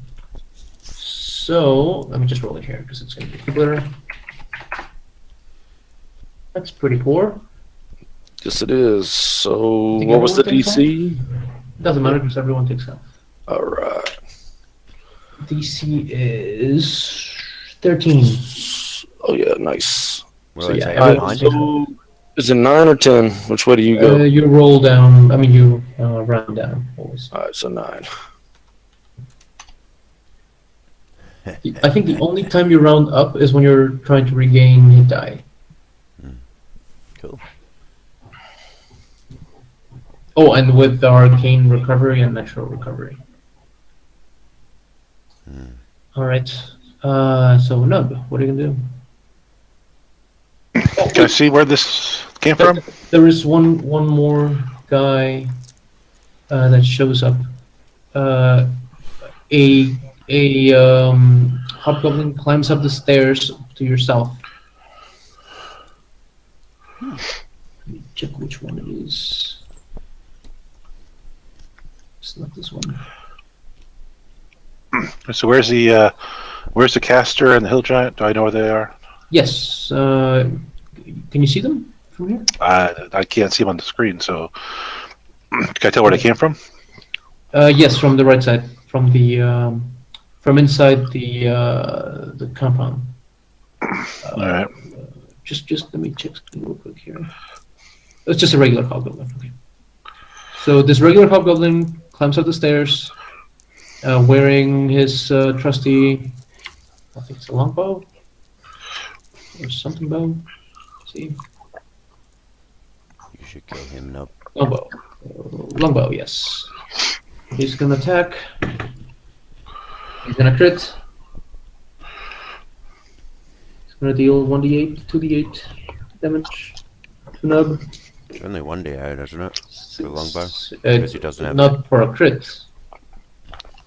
So, let me just roll it here, because it's going to be glitter. That's pretty poor. Yes, it is. So, Think what was the everyone takes DC? Doesn't matter, because everyone takes health. All right. DC is 13. Oh yeah, nice. What So do I yeah, take? everyone Nine? takes So, is it 9 or 10? Which way do you go? You roll down, I mean, you round down, always. All right, so 9. I think the only time you round up is when you're trying to regain hit die. Cool. Oh, and with the arcane recovery and natural recovery. Alright. So Nub, what are you gonna do? Can I see where this came from? There is one more guy that shows up. A hobgoblin climbs up the stairs to your south. Let me check which one it is. It's not this one. So where's the caster and the hill giant? Do I know where they are? Yes. Can you see them from here? I can't see them on the screen. So can I tell where they came from? Yes, from the right side, from from inside the compound. All right. Just let me check something real quick here. It's just a regular hobgoblin. Okay. So this regular hobgoblin climbs up the stairs, wearing his trusty, I think it's a longbow or something bow. Let's see, You should kill him, Nub. longbow, longbow. Yes. He's gonna attack. He's gonna crit. He's gonna deal 1d8, 2d8 damage to Nub. It's only 1d8, isn't it? For longbow? Uh, Because he doesn't have not for a crit.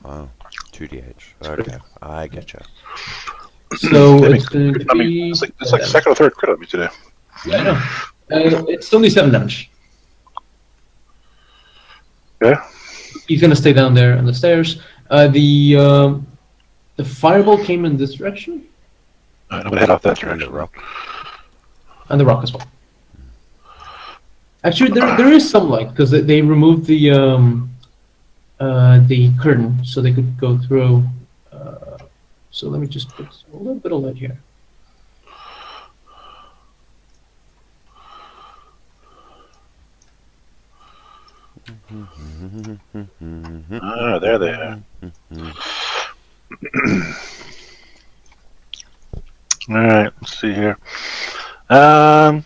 Oh, 2d8. Okay, I getcha. So I mean, it's going to I mean, be. it's like second or third crit on me today. Yeah, I know. It's only 7 damage. Okay. He's gonna stay down there on the stairs. The fireball came in this direction, All right, I'm gonna head off that And the direction. rock. and the rock as well. Actually, there is some light because they removed the curtain so they could go through. So let me just put a little bit of light here. Ah, there they are. All right, let's see here. Does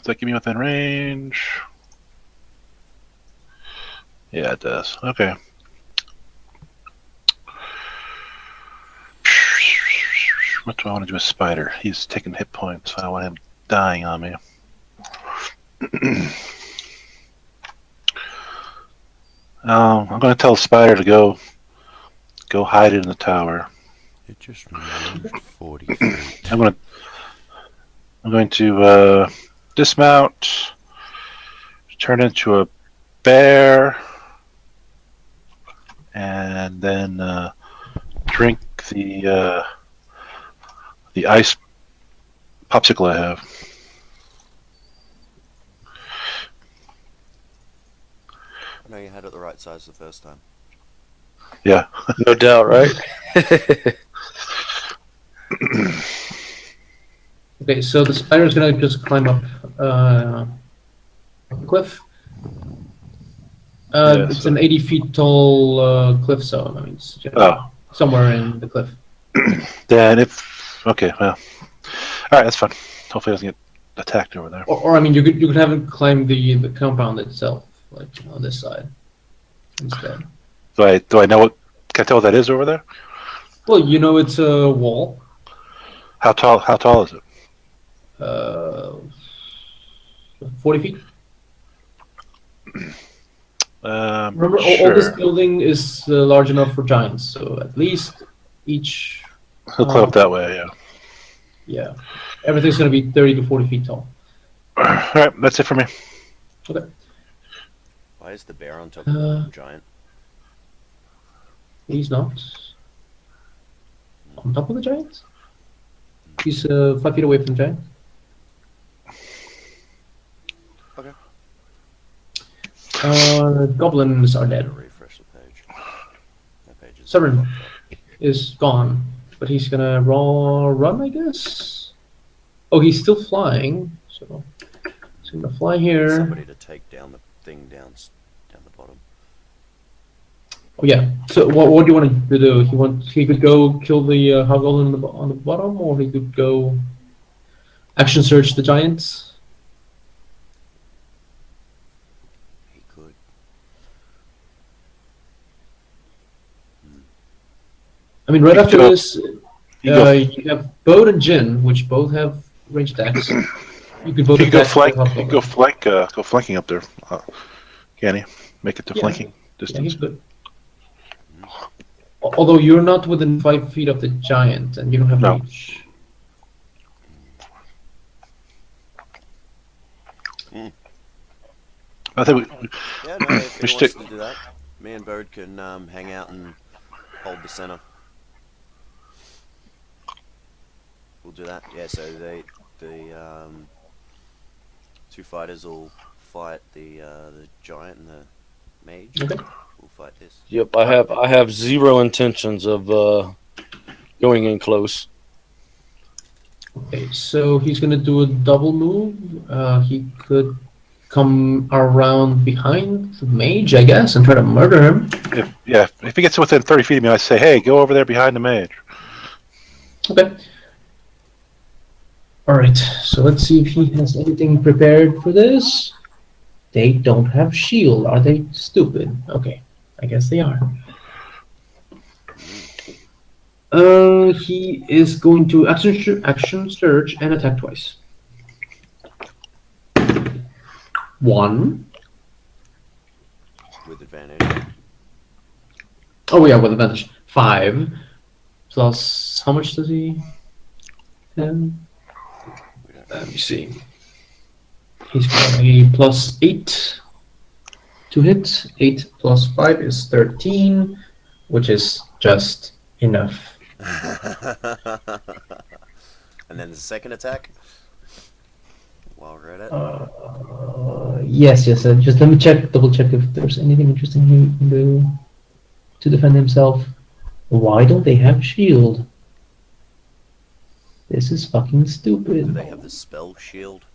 that give me within range? Yeah, it does. Okay. What do I want to do with Spider? He's taking hit points. I don't want him dying on me. I'm going to tell Spider to go hide in the tower. It just moved 40 feet. I'm going to dismount, turn into a bear, and then drink the ice popsicle I have. I know you had it the right size the first time. No doubt, right? Okay, so the spider's gonna just climb up a cliff. Yeah, It's so- an 80 feet tall cliff, so I mean, it's just somewhere in the cliff. Then okay, well, all right, that's fine. Hopefully, it doesn't get attacked over there. Or I mean, you could have him climb the compound itself, like on this side instead. Do I know what? Can I tell what that is over there? Well, you know, it's a wall. How tall is it? 40 feet. Remember, all this Sure. building is large enough for giants, so at least each. He'll climb up that way. Yeah. Yeah, everything's gonna be 30 to 40 feet tall. All right, that's it for me. Okay. Why is the bear on top of the giant? He's not on top of the giant. He's 5 feet away from the giant. Okay. Goblins are dead. Refresh the page. That page is Severin is gone, but he's gonna run, I guess. Oh, he's still flying, so he's gonna fly here. Somebody to take down the thing down the bottom. Oh yeah. So what do you want to do? He could go kill the hobgoblin on the bottom, or he could go action search the giants. He could. I mean, right You after go- this, You go, you have Bode and Jin, which both have range attacks. You could both you go attack flank. the You hobgoblin. go flanking up there. Can he make it to Yeah. flanking Yeah, distance? he's good. Although you're not within 5 feet of the giant, and you don't have No. reach. I think Yeah, no, if we he should. wants to do that, me and Bode can hang out and hold the center. We'll do that. Yeah, so the two fighters will fight the giant and the mage. Okay. We'll fight this. Yep, I have zero intentions of going in close. Okay, so he's gonna do a double move. He could come around behind the mage, I guess, and try to murder him. If he gets within 30 feet of me, I say, "Hey, go over there behind the mage." Okay. All right. So let's see if he has anything prepared for this. They don't have shield. Are they stupid? Okay, I guess they are. He is going to action surge and attack twice. 1. With advantage. Oh yeah, with advantage. 5 plus how much does he have? Let me see. He's got a plus 8 to hit. 8 plus 5 is 13, which is just enough. And then the second attack. While we're at it. Yes. Just let me double check if there's anything interesting he can do to defend himself. Why don't they have shield? This is fucking stupid. Do they have the spell shield?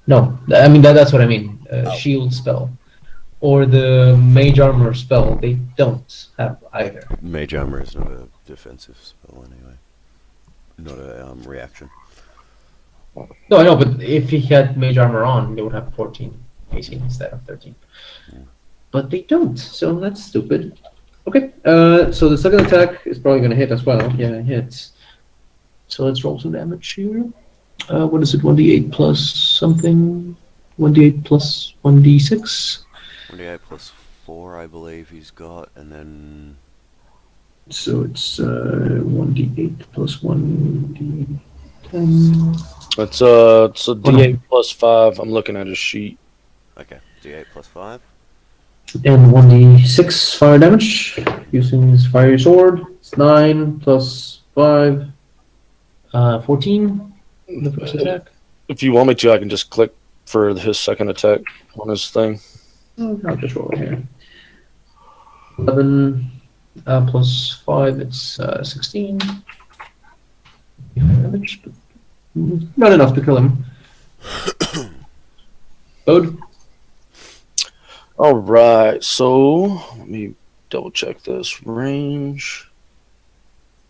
No, I mean that's what I mean. Oh. Shield spell, or the mage armor spell. They don't have either. Mage armor is not a defensive spell anyway. Not a reaction. No, I know, but if he had mage armor on, they would have 14 AC instead of 13. But they don't, so that's stupid. Okay, so the second attack is probably going to hit as well. Yeah, it hits. So let's roll some damage here. What is it? 1d8 plus something? 1d8 plus 1d6? 1d8 plus 4, I believe he's got, and then... So it's 1d8 plus 1d10. It's a D8 plus 5. I'm looking at his sheet. Okay, d8 plus 5. And 1d6 fire damage using his fiery sword. It's 9 plus 5, 14. The first attack. If you want me to, I can just click for his second attack on his thing. I'll just roll it here. 11 plus 5, it's 16. Damage, but not enough to kill him. Bode? All right, so let me double check this range.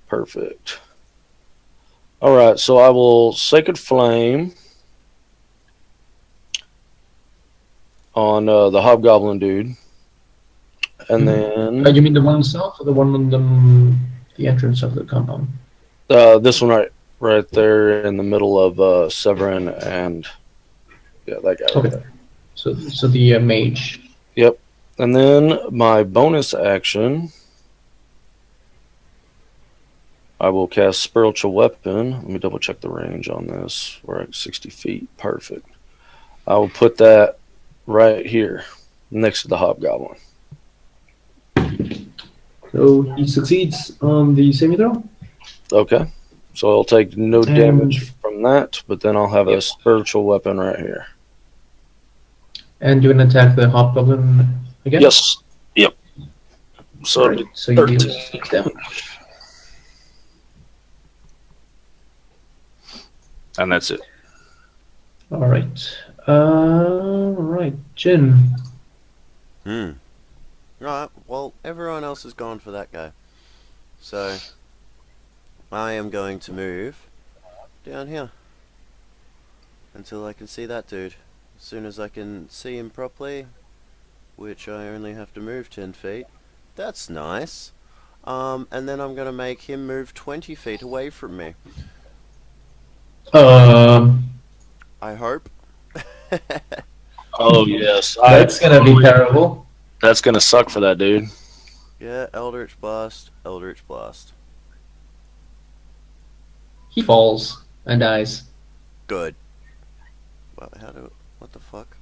Perfect. All right, so I will Sacred Flame on the Hobgoblin dude, and then You mean the one south or the one on the entrance of the compound? this one right there in the middle of Severin and that guy. Okay. Right there. So the mage. Yep. And then my bonus action, I will cast Spiritual Weapon. Let me double check the range on this. We're at 60 feet. Perfect. I will put that right here next to the Hobgoblin. So he succeeds on the saving throw. Okay. So I'll take no And- damage from that, but then I'll have a Yep. Spiritual Weapon right here. And you can attack the hobgoblin again? Yes. Yep. So Alright, so you deal 13. 6 damage. And that's it. Alright. Right, Jin. Right, well, everyone else has gone for that guy. So, I am going to move down here until I can see that dude. As soon as I can see him properly, which I only have to move 10 feet. That's nice. And then I'm going to make him move 20 feet away from me. I hope. Oh, yes. That's gonna be terrible. That's going to suck for that dude. Yeah, Eldritch Blast, Eldritch Blast. He falls and dies. Good. What the fuck?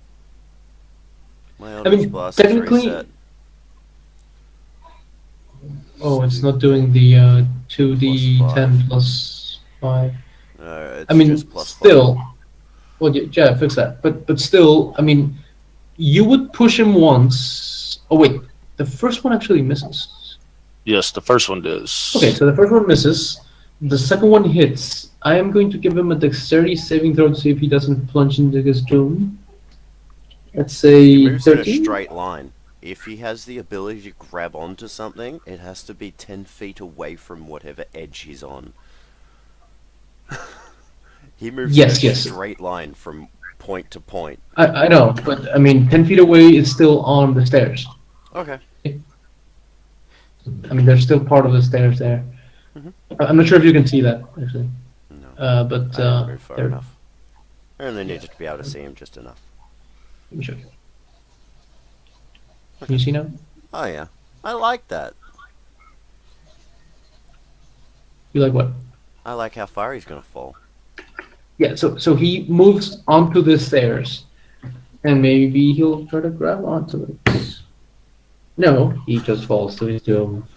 My I Eldritch mean, Blast is technically, reset. oh, it's not doing the 2d10 5. plus 5. No, it's I mean, just plus 5. still, well, yeah, fix that. But still, I mean, you would push him once. Oh wait, the first one actually misses. Yes, the first one does. Okay, so the first one misses. The second one hits. I am going to give him a dexterity saving throw to see if he doesn't plunge into his doom. Let's He say moves in a 13. straight line. If he has the ability to grab onto something, it has to be 10 feet away from whatever edge he's on. He moves Yes, in a yes. straight line from point to point. I know, but I mean, 10 feet away is still on the stairs. Okay. I mean, there's still part of the stairs there. Mhm. I'm not sure if you can see that, actually. No, But I didn't move far there. enough. I only needed to be able to see him just enough. Let me show you. Can you see now? Oh yeah, I like that. You like what? I like how far he's gonna fall. Yeah, so he moves onto the stairs, and maybe he'll try to grab onto it. No, he just falls to his doom.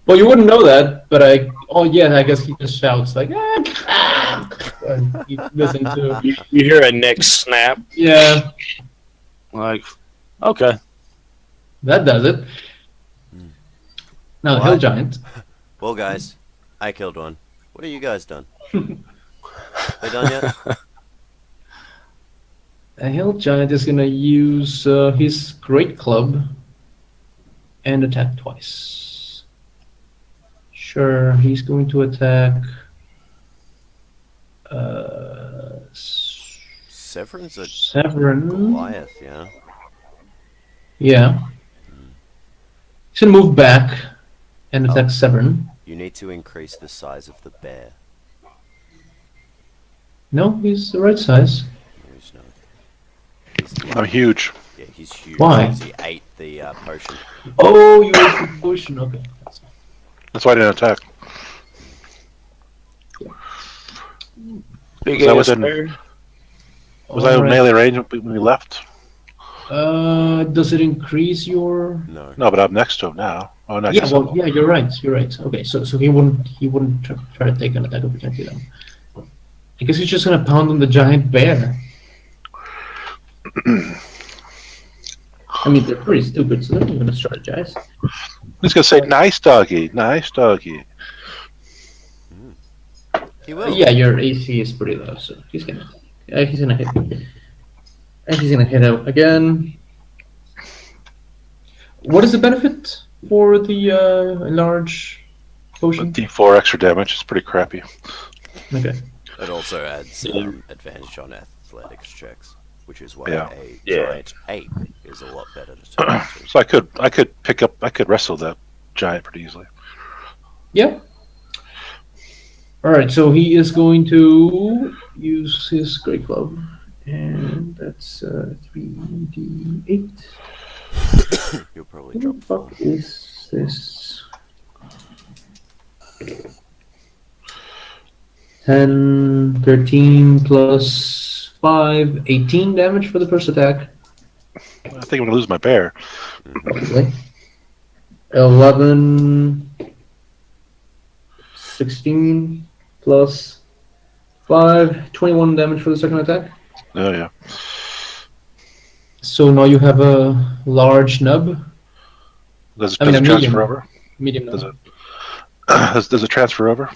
Well, you wouldn't know that, but I guess he just shouts like, and you listen to, You hear a neck snap. yeah, Like, okay. that does it. Now, What? Hill Giant. Well, guys, I killed one. What have you guys done? They done yet? A Hill Giant is gonna use his Great Club and attack twice. Sure, he's going to attack. Severin's a Severin. Goliath, yeah. Yeah. He's gonna move back and attack Oh. Severin. You need to increase the size of the bear. No, he's the right size. No, he's not. He's I'm huge. Yeah, he's huge. Why? because He ate the potion. Oh, you ate the potion. Okay. That's fine. That's why I didn't attack. Big Was that ass within- bear. Was I in Alright. melee range when we left? Does it increase your? No. No, but I'm next to him now. Oh, no, I Yeah, guess I well, will. yeah, you're right. You're right. Okay, so he wouldn't try to take an attack opportunity then. I guess he's just gonna pound on the giant bear. I mean, they're pretty stupid, so they're not gonna strategize. He's gonna say, "Nice doggy, nice doggy." He will. Yeah, your AC is pretty low, so he's gonna hit. And he's gonna hit out again. What is the benefit for the large potion? D4 extra damage. It's pretty crappy. Okay. It also adds advantage on athletics checks, which is why Yeah. a Yeah. giant ape is a lot better to turn into. So I could wrestle that giant pretty easily. Yeah. All right, so he is going to use his great club, and that's 3d8. You'll probably What drop the 4. fuck is this? 10, 13 plus 5, 18 damage for the first attack. I think I'm gonna lose my bear. Probably. 11, 16 plus 5, 21 damage for the second attack. Oh yeah. So now you have a large nub, Does I mean, it a transfer medium. over? medium nub. Does it? Does it transfer over?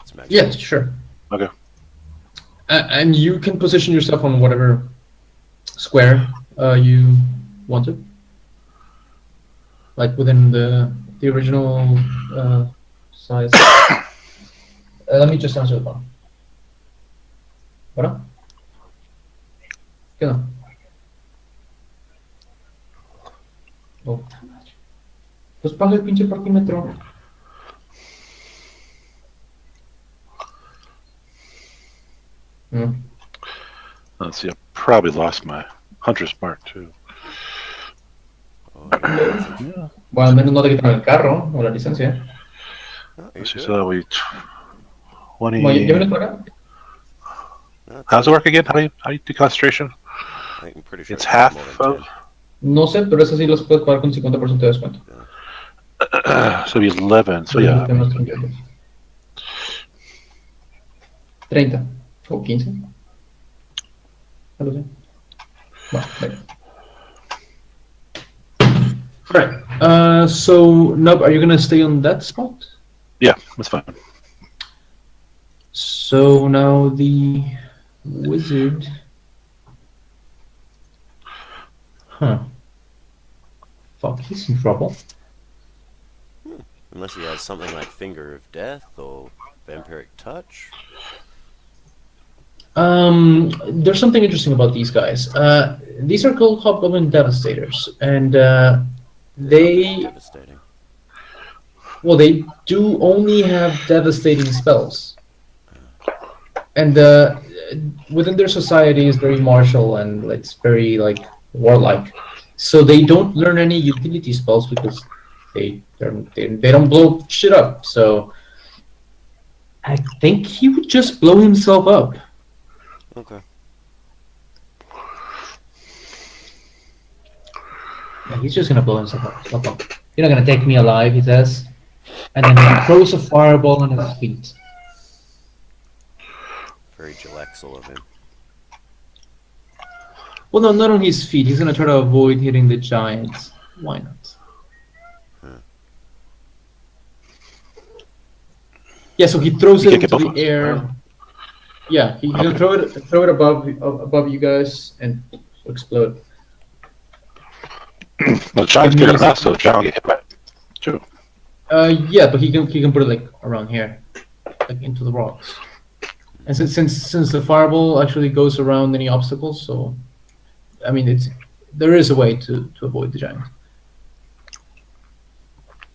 It's magic. Yes, sure. Okay. And you can position yourself on whatever square you want to. Like within the original size. Let me just answer the phone. What? ¿Qué no? Oh. Pues paga el pinche parquímetro. Mm. Let's see. I probably lost my hunter's mark too. Oh, yeah. Bueno, al menos no te quitan el carro o la licencia. Oh, you're Let's see. good. So we 20. Bueno, ¿ya vienes para acá? No, it's How's it good. work again? How do you do concentration? I'm pretty sure It's it's half more than of. 10. No sé, pero esas sí las puedes pagar con 50% de descuento. So it'd be 11. So yeah. Que no están viendo. 30 o 15. No lo sé. Bueno, venga. Alright. So, Nub, are you gonna stay on that spot? Yeah, that's fine. So now the wizard. Huh. Fuck, he's in trouble. Unless he has something like Finger of Death or Vampiric Touch. There's something interesting about these guys. These are called Hobgoblin Devastators, and they Devastating. well, they do only have devastating spells, and within their society is very martial and it's very like warlike. So they don't learn any utility spells because they don't blow shit up. So I think he would just blow himself up. Okay. Yeah, he's just gonna blow himself up. You're not gonna take me alive, he says. And then he throws a fireball on his feet. Very Jalexel of him. Well, no, not on his feet. He's gonna try to avoid hitting the giants. Why not? Yeah, so he throws You it can't into get the both? air. Yeah, he's gonna throw it above you guys and explode. Well, the giant's bigger than us, so the giant will get hit by it. True. Yeah, but he can put it like around here, like into the rocks. And since the fireball actually goes around any obstacles, so I mean there is a way to avoid the giant.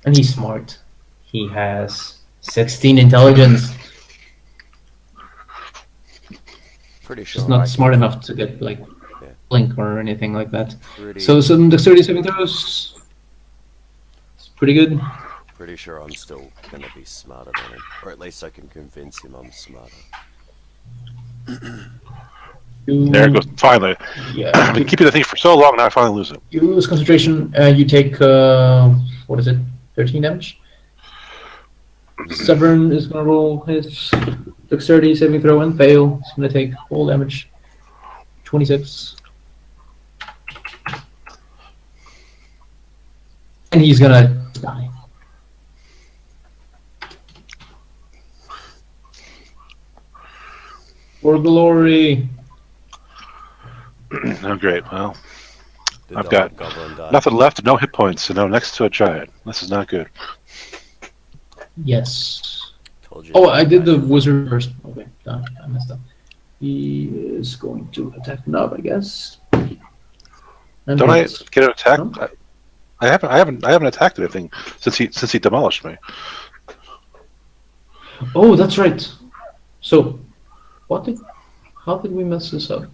And he's smart. He has 16 intelligence. Pretty sure. Just not I smart can- enough to get like Yeah. blink or anything like that. Pretty, So some dexterity saving throws. It's pretty good. pretty sure I'm still gonna be smarter than him, or at least I can convince him I'm smarter. There it goes. Finally. Yeah. I've been keeping the thing for so long now I finally lose it. You lose concentration. You take what is it? 13 damage. Severn is gonna roll his dexterity saving throw and fail. He's gonna take full damage. 26. And he's gonna die. For glory. Oh, great. Well, Did I've the got Hobgoblin die? nothing left, no hit points, so now next to a giant. This is not good. Yes. Told you Oh, to I did the die. wizard first. Okay, done. I messed up. He is going to attack Nub, I guess. And Don't I hits. get an attack? No? I haven't attacked anything since he demolished me. Oh, that's right. So, how did we mess this up?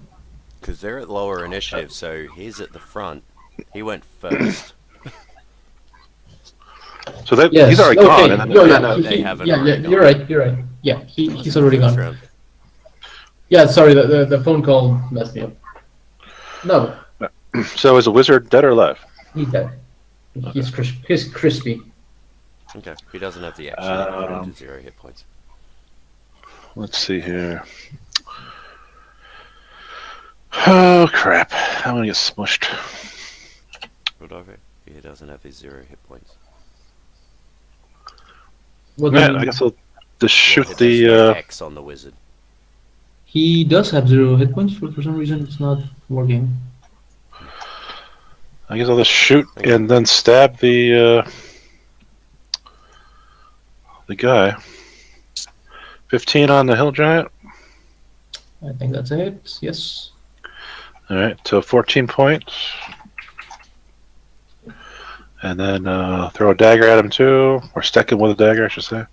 Because they're at lower initiative, so he's at the front. He went first. So that Yes. he's already okay. gone. And then, No, and yeah, then, They haven't yeah, already you're right. You're right. Yeah, he's already First gone. round. Yeah, sorry, the phone call messed me up. No, so is a wizard dead or alive? he's dead. He's crispy. Okay, he doesn't have the action to put him Um, to 0 hit points. Let's see here. Oh crap! I'm gonna get smushed. Rodolfo, he doesn't have his 0 hit points. Well, Man, then I guess I'll just shoot Well, there's the. no X on the wizard. he does have 0 hit points, for some reason it's not working. I guess I'll just shoot and then stab the guy. 15 on the hill giant. I think that's a hit, yes. All right, so 14 points. And then throw a dagger at him too, or stick him with a dagger, I should say.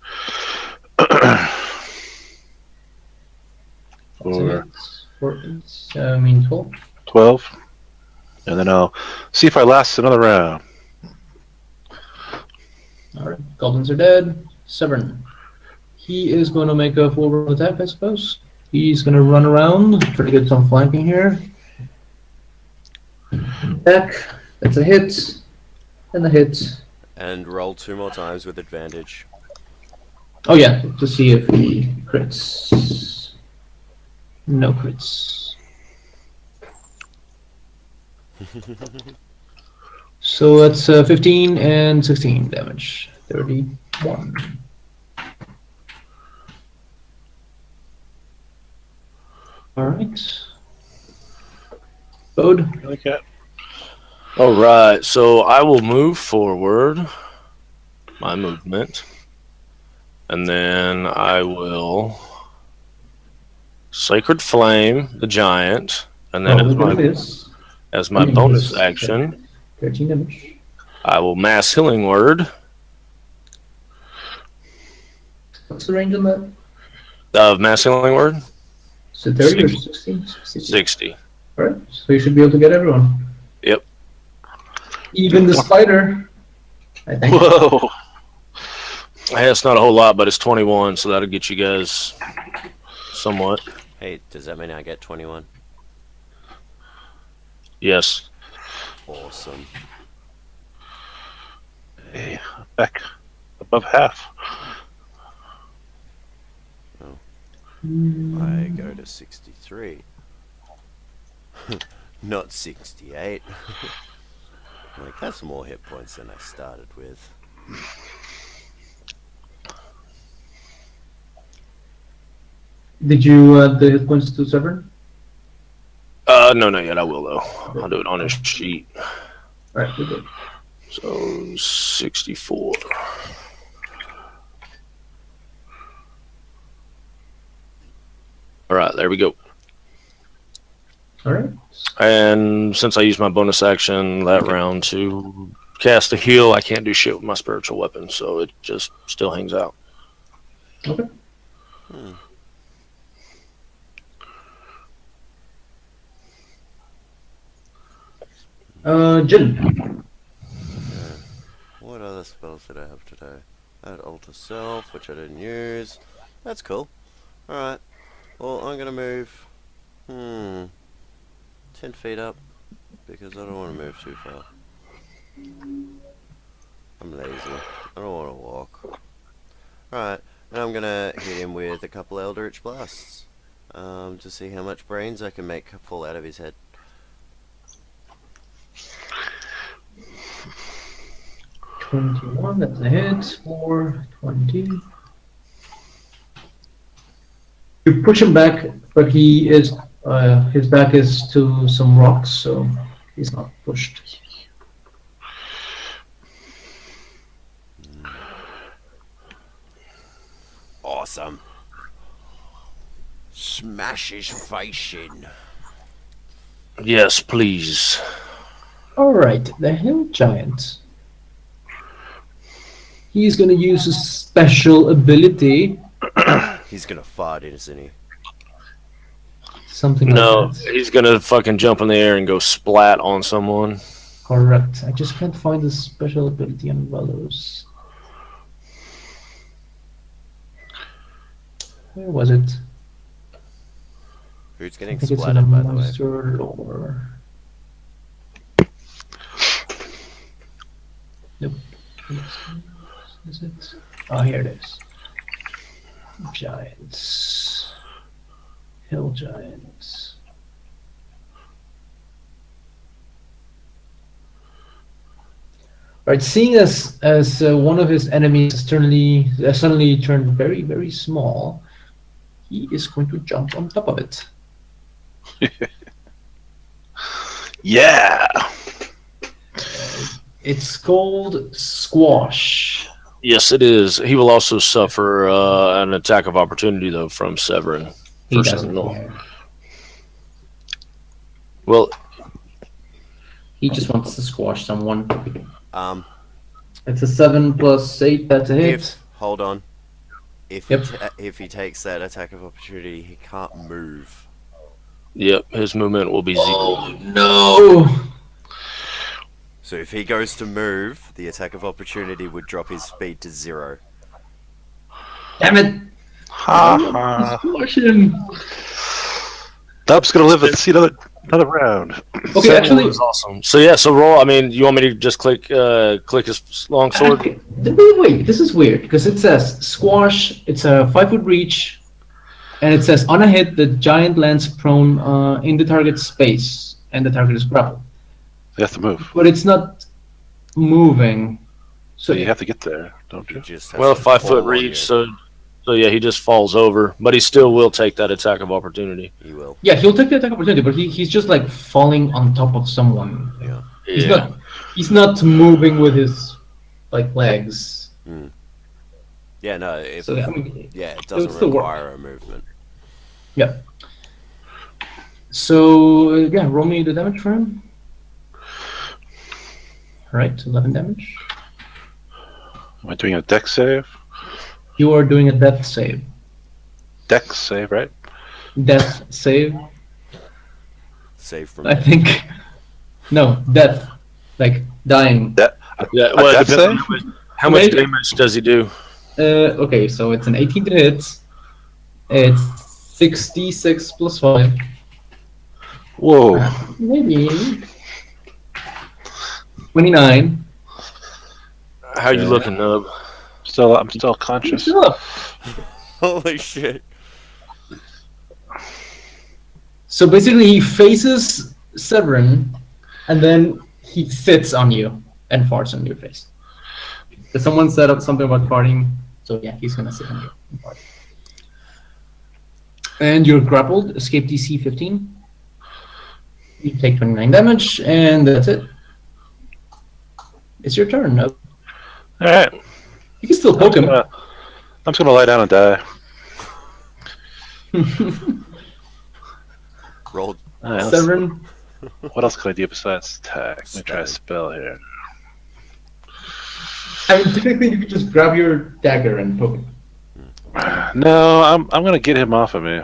That's a Or hit. I mean, 12. 12. And then I'll see if I last another round. Alright, goblins are dead. Severn. He is going to make a full round attack, I suppose. He's going to run around, try to get some flanking here. Attack. That's a hit. And a hit. And roll 2 more times with advantage. Oh yeah, to see if he crits. No crits. So that's 15 and 16 damage. 31. Alright. Bode. Okay. All right, so I will move forward my movement, and then I will Sacred Flame the giant, and then as my bonus action, 13 damage. I will Mass Healing Word. What's the range on that? Of Mass Healing Word? So 30 or 60? 60. Alright, so you should be able to get everyone. Yep. Even the spider, I think. Whoa. Hey, it's not a whole lot, but it's 21, so that'll get you guys somewhat. Hey, does that mean I get 21? Yes. Awesome. Hey, back above half. I go to 63. Not 68. Like, that's more hit points than I started with. Did you add the hit points to Severn? No, not yet. I will, though. I'll do it on his sheet. Alright, we're good. So, 64. All right, there we go. Alright. And since I used my bonus action that round to cast a heal, I can't do shit with my spiritual weapon, so it just still hangs out. Okay. Jin. What other spells did I have today? I had Alter Self, which I didn't use. That's cool. Alright. Well, I'm gonna move... 10 feet up. Because I don't want to move too far. I'm lazy. I don't want to walk. Alright. And I'm gonna hit him with a couple Eldritch Blasts. To see how much brains I can make fall out of his head. $21, that's a hit. 4, 20. You push him back, but he is his back is to some rocks, so he's not pushed. Awesome. Smash his face in. Yes, please. Alright, the Hill Giant. He's gonna use a special ability. He's gonna fart, isn't he? Something No, like that. he's gonna fucking jump in the air and go splat on someone. Correct. I just can't find the special ability on Velos. Where was it? Who's I getting think it's in the splattered, by the way? monster lore. Nope. Is it? Oh, here it is. Giants. Hill Giants. Right, seeing as one of his enemies suddenly turned very, very small, he is going to jump on top of it. Yeah. It's called Squash. Yes, it is. He will also suffer an attack of opportunity, though, from Severin. He For doesn't Sentinel. care. Well, He just wants to squash someone. Um, It's a 7 plus 8, that's a hit. hold on. If Yep. if he takes that attack of opportunity, he can't move. yep, his movement will be 0. Oh no! So if he goes to move, the attack of opportunity would drop his speed to 0. Damn it! Ha ha. Squash him! Dub's gonna live to see another Another round. Okay, Sentinel actually, is awesome. So yeah, so roll. I mean, you want me to just click his long sword? okay, wait, this is weird because it says squash. It's a 5 foot reach, and it says on a hit, the giant lands prone in the target's space, and the target is grappled. You have to move. But it's not moving. So So you have to get there, don't He you? just has Well, to 5 foot fall on you. reach. So yeah, he just falls over, but he still will take that attack of opportunity. He will. yeah, he'll take the attack opportunity, but he's just like falling on top of someone. Yeah. He's not moving with his like legs. Yeah, no, if, So I mean, yeah, it would doesn't still work. require a movement. yeah. So yeah, roll me the damage for him. All right, 11 damage. Am I doing a dex save? You are doing a death save. Dex save, right? Death save. Save from I think. No, death. Like dying. Yeah. A Well, it death depends save? how much Maybe. damage does he do? Okay, so it's an 18 to hit. It's 66 plus 5. Whoa. Maybe. 29. How you looking, Nub? I'm still conscious. Still up. Holy shit. So basically, he faces Severin, and then he sits on you and farts on your face. Did someone said up something about farting? So yeah, he's gonna sit on you and fart. And you're grappled. Escape DC 15. You take 29 damage, and that's it. It's your turn. No, All right. you can still poke him. I'm just gonna lie down and die. Roll. All right, Severin. what else can I do besides attack? Let me try a spell here. I mean, typically you could just grab your dagger and poke him. No, I'm gonna get him off of me.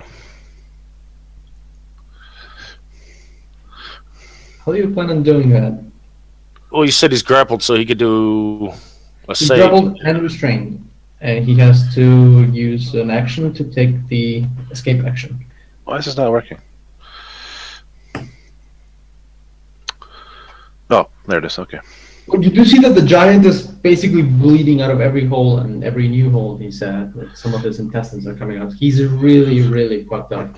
How do you plan on doing that? Well, you said he's grappled, so he could do a He's save. grappled and restrained, and he has to use an action to take the escape action. Why is this not working? Oh, there it is. Okay. Well, you do see that the giant is basically bleeding out of every hole and every new hole he's had. Like some of his intestines are coming out. He's really, really fucked up.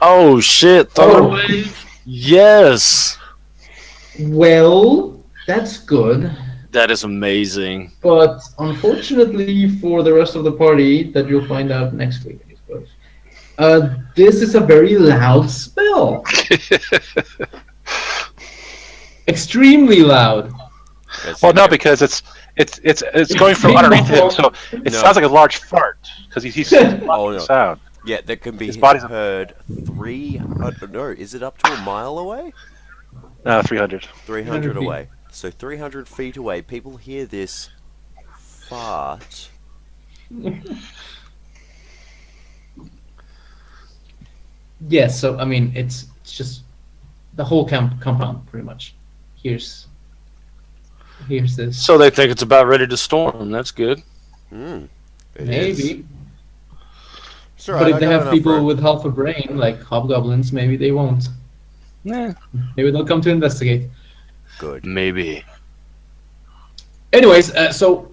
Oh shit! Thunder Oh. wave. Yes, Well, that's good. that is amazing. But unfortunately for the rest of the party, that you'll find out next week, I suppose. This is a very loud spell. Extremely loud. Well, no, because it's going from big underneath him, muffled. so it No. sounds like a large fart because he's Oh, no. sound. Yeah, that can be His body's- heard 300. No, is it up to a mile away? 300. 300 feet. away. So 300 feet away, people hear this fart. Yes, so I mean it's just the whole compound pretty much. Here's this. So they think it's about ready to storm. That's good. It Maybe. is. Sure, But I if they got have enough people room. with half a brain, like hobgoblins, maybe they won't. Yeah, Maybe they'll come to investigate. Good. maybe. Anyways, so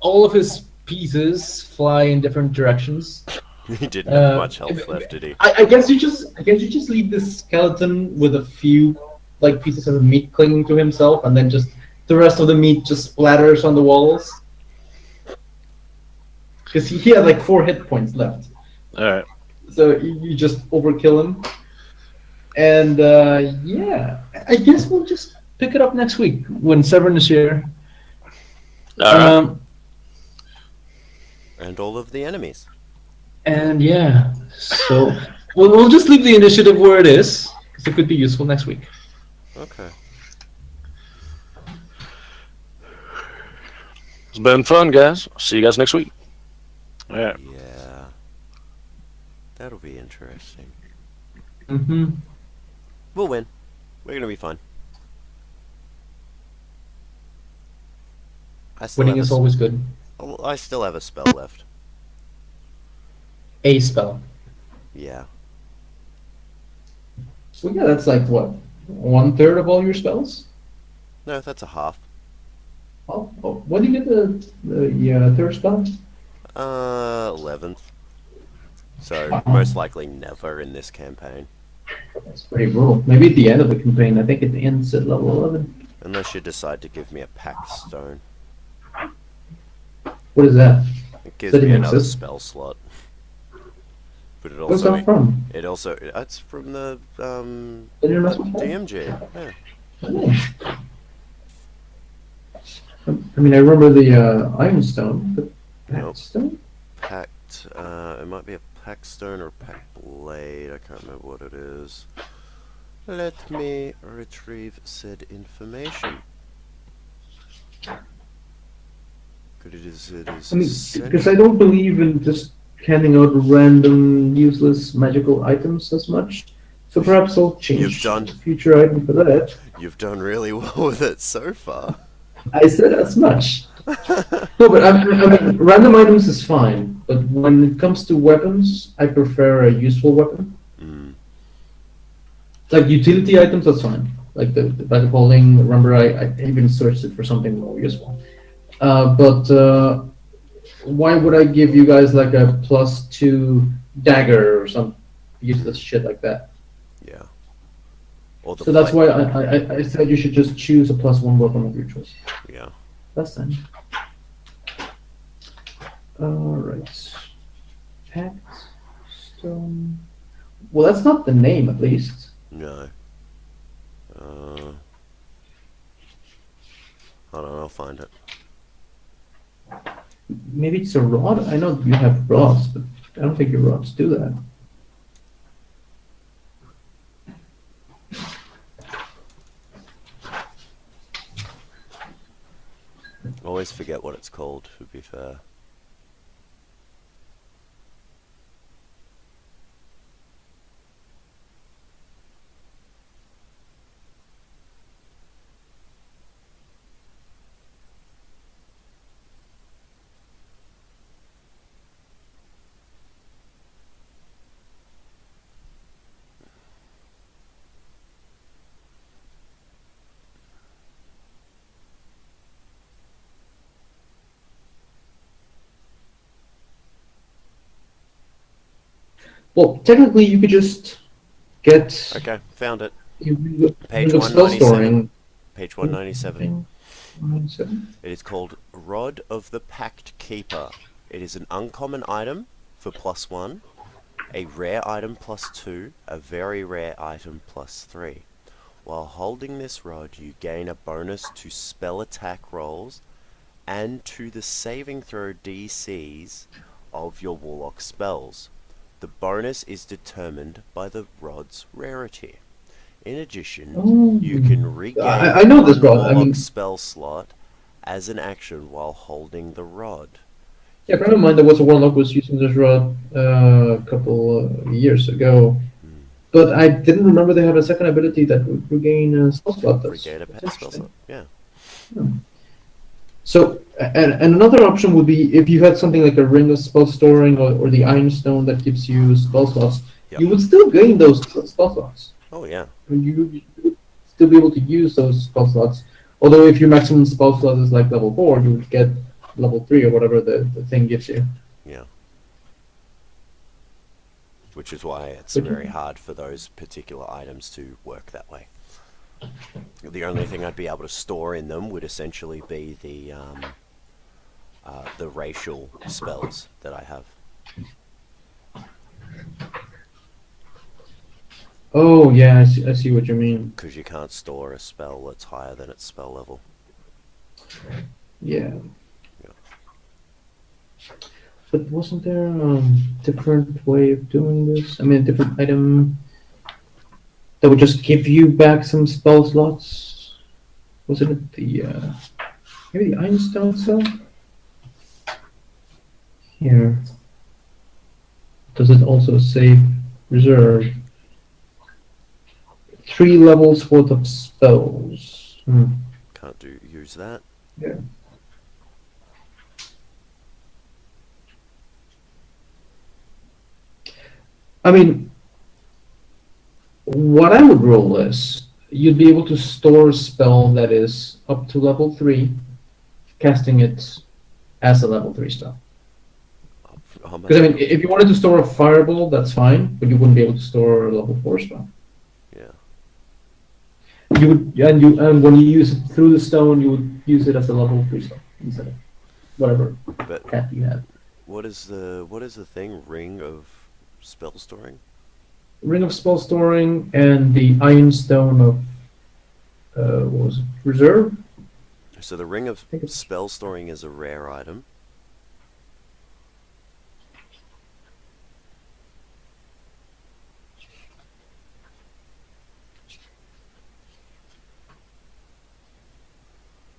all of his pieces fly in different directions. He didn't have Uh, much health left, did he? I guess you just leave this skeleton with a few like pieces of meat clinging to himself, and then just the rest of the meat just splatters on the walls. Because he had like 4 hit points left. All right. So you just overkill him. And yeah, I guess we'll just pick it up next week when Severin is here. All right. And all of the enemies. And yeah, so we'll just leave the initiative where it is, because it could be useful next week. Okay. It's been fun, guys. See you guys next week. All right. Yeah. That'll be interesting. Mm-hmm. We'll win. We're gonna be fine. I still Winning have is a s- always good. I still have a spell left. A spell. Yeah. So yeah, that's like what, 1/3 of all your spells. No, that's a half. Oh, when do you get the third spell? 11th. So Wow. most likely never in this campaign, That's pretty brutal. Maybe at the end of the campaign. I think it ends at level 11. unless you decide to give me a pact stone. What is that? It gives That me even another exist? spell slot. But it Where's also that from? it's from the Dungeon Master Pack? DMG. Yeah. Nice. I mean, I remember the Ironstone, but Nope. Packstone? Pact. It might be a pact stone or a pact blade. I can't remember what it is. Let me retrieve said information. Good, it is. I mean, because I don't believe in just handing out random, useless magical items as much. So perhaps I'll change You've done. the future item for that. You've done really well with it so far. I said as much. No, but I mean, random items is fine. But when it comes to weapons, I prefer a useful weapon. Mm. Like utility items, that's fine. Like the bag of holding. Remember, I even searched it for something more useful. But why would I give you guys like a +2 dagger or some useless shit like that? Yeah. Or the So that's pla- why I said you should just choose a +1 weapon of your choice. Yeah. That's fine. Alright. Pact Stone. Well, that's not the name, at least. No. I don't know. I'll find it. Maybe it's a rod? I know you have rods, but I don't think your rods do that. Always forget what it's called. To be fair. Well, technically, you could just get Okay, found it. page Page spell 197. storing. Page 197. 197. It is called Rod of the Pact Keeper. It is an uncommon item for +1, a rare item +2, a very rare item +3. While holding this rod, you gain a bonus to spell attack rolls and to the saving throw DCs of your warlock spells. The bonus is determined by the rod's rarity. In addition, Oh. you can regain I know this one rod. I warlock mean, spell slot as an action while holding the rod. yeah, a friend of mine that was a warlock was using this rod a couple years ago. But I didn't remember they had a second ability that would regain a spell slot. Regain a That's pet spell interesting. slot. Yeah. So, and another option would be if you had something like a ring of spell storing or the Ironstone that gives you spell slots, Yep. you would still gain those spell slots. Oh yeah. You would still be able to use those spell slots. Although if your maximum spell slot is like level 4, you would get level 3 or whatever the thing gives you. Yeah. Which is why it's But- very hard for those particular items to work that way. The only thing I'd be able to store in them would essentially be the racial spells that I have. Oh yeah, I see what you mean. Because you can't store a spell that's higher than its spell level. Yeah. Yeah. But wasn't there a different way of doing this? I mean, a different item that would just give you back some spell slots? Was it the maybe the Ironstone cell? Here. Does it also save reserve? 3 levels worth of spells. Can't use that. Yeah. I mean, What I would roll is you'd be able to store a spell that is up to level 3, casting it as a level 3 spell. How much? Because I mean, if you wanted to store a fireball, that's fine, but you wouldn't be able to store a level 4 spell. Yeah. You would, and when you use it through the stone, you would use it as a level 3 spell instead of whatever But cat you have. what is the thing? Ring of spell storing? Ring of spell storing and the Iron Stone of what was it? Reserve. So the ring of think it's- spell storing is a rare item.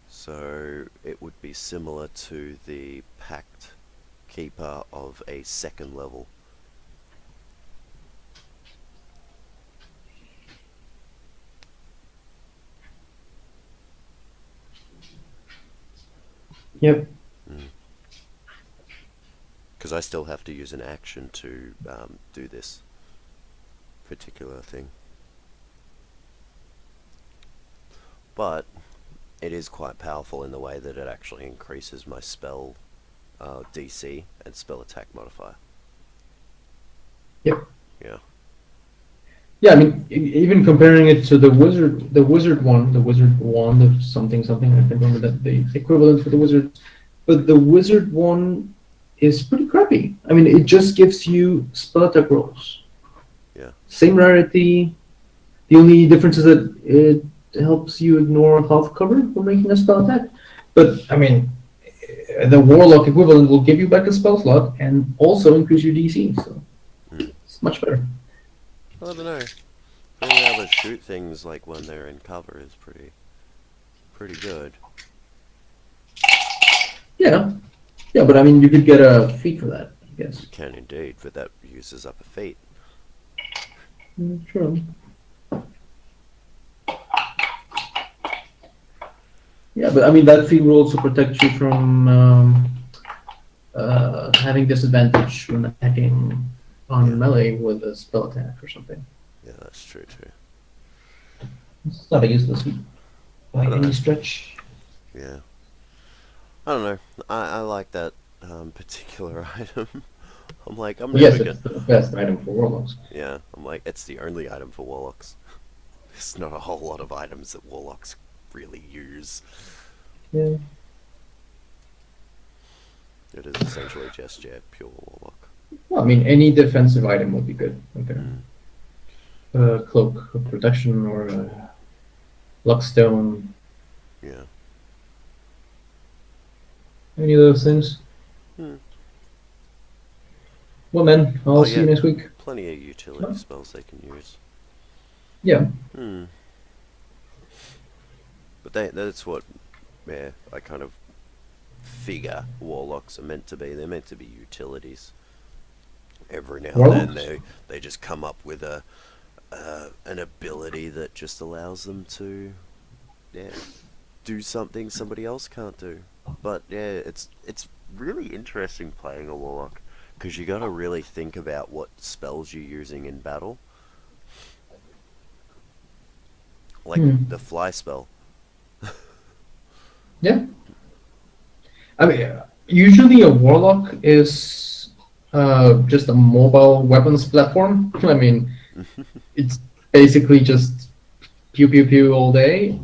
So it would be similar to the Pact Keeper of a second level. Yep. Because I still have to use an action to do this particular thing. But it is quite powerful in the way that it actually increases my spell DC and spell attack modifier. Yep. Yeah. Yeah, I mean, even comparing it to the wizard wand of something, I can't remember the equivalent for the wizard, but the wizard one is pretty crappy. I mean, it just gives you spell attack rolls. Yeah. Same rarity. The only difference is that it helps you ignore health cover for making a spell attack. But I mean, the warlock equivalent will give you back a spell slot and also increase your DC, so it's much better. I don't know. Being able to shoot things like when they're in cover is pretty good. Yeah, yeah, but I mean, you could get a feat for that, I guess. You can indeed, but that uses up a feat. True. Yeah, but I mean, that feat will also protect you from having disadvantage when attacking on melee with a spell attack or something. Yeah, that's true too. It's not a useless feat by I don't any know. stretch. Yeah. I don't know. I like that particular item. I'm like, I'm Yes, never it's gonna... the best item for warlocks. Yeah, I'm like, it's the only item for warlocks. There's not a whole lot of items that warlocks really use. Yeah. It is essentially just, yeah, pure warlock. Well, I mean, any defensive item would be good. Okay. Cloak of protection or luckstone. Yeah. Any of those things. Hmm. Well, then, I'll Oh, see yeah. you next week. Plenty of utility Oh. spells they can use. Yeah. But that's what, yeah, I kind of figure warlocks are meant to be. They're meant to be utilities. Every now and Warlocks? then they just come up with an ability that just allows them to, yeah, do something somebody else can't do. But yeah, it's really interesting playing a warlock, because you got to really think about what spells you're using in battle. Like the fly spell. Yeah. I mean, usually a warlock is just a mobile weapons platform. I mean, it's basically just pew pew pew all day.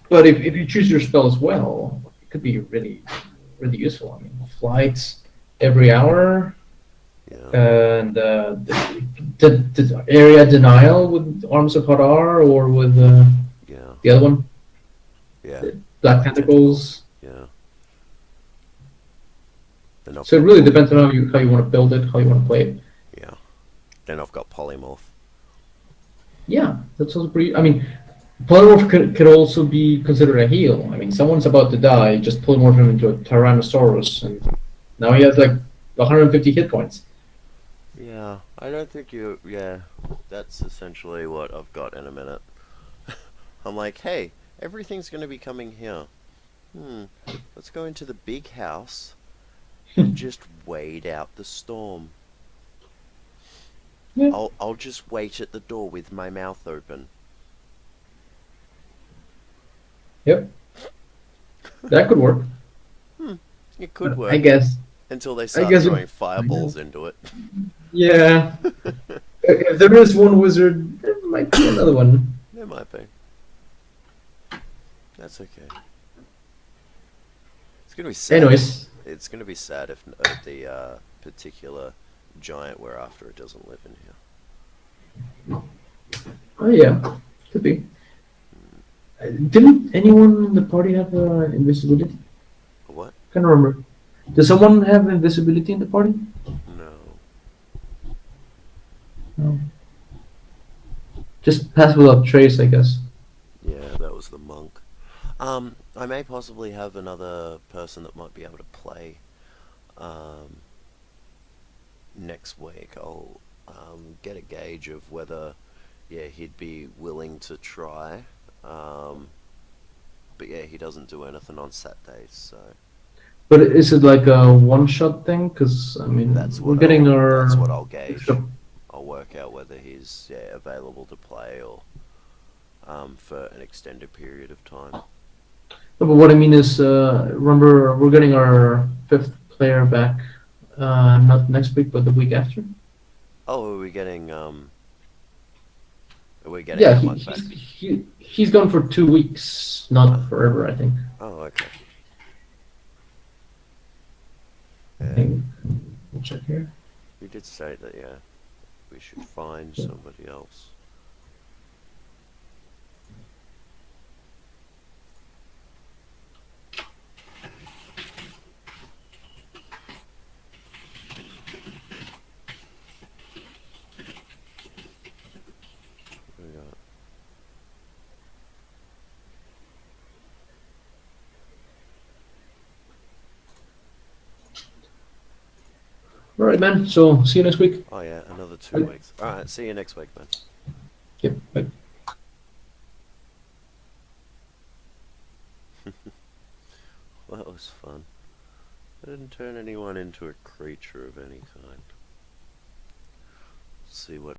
But if you choose your spells well, it could be really, really useful. I mean, flights every hour, Yeah. and the area denial with Arms of Hadar or with Yeah. the other one, Yeah. Black Tentacles. Yeah. Then I've So it got really depends on how you want to build it, how you want to play it. Yeah. Then I've got polymorph. Yeah, that's also pretty. I mean, polymorph could also be considered a heal. I mean, someone's about to die, just polymorph him into a Tyrannosaurus, and now he has like 150 hit points. Yeah, I don't think you... Yeah, that's essentially what I've got in a minute. I'm like, hey, everything's going to be coming here. Let's go into the big house and just wait out the storm. Yeah. I'll just wait at the door with my mouth open. Yep. That could work. It could I work guess. until they I start guess. throwing I know. fireballs into it. Yeah. If there is one wizard, there might be another one. There might be. That's okay. It's gonna be sad. Anyways. It's gonna be sad if the particular giant we're after it doesn't live in here. Oh yeah. Could be. Didn't anyone in the party have invisibility? What? Can't remember. Does someone have invisibility in the party? No. No. Just pass without trace, I guess. Yeah, that was the monk. I may possibly have another person that might be able to play next week. I'll get a gauge of whether, yeah, he'd be willing to try. But yeah, he doesn't do anything on Saturdays, so But is it like a one-shot thing? Because I mean, that's we're what getting I'll, our. that's what I'll gauge. extra- I'll work out whether he's available to play or for an extended period of time. No, but what I mean is, remember, we're getting our fifth player back, not next week, but the week after. Oh, are we getting Are we getting Yeah, a month back? he's gone for 2 weeks, not forever, I think. Oh, okay. I Yeah, think. We'll check here. we did say that, yeah, we should find somebody else. What we got? All right, man. So see you next week. Oh yeah, another 2 Okay. weeks. Alright, see you next week, man. Yep. Bye. Well, that was fun. I didn't turn anyone into a creature of any kind. Let's see what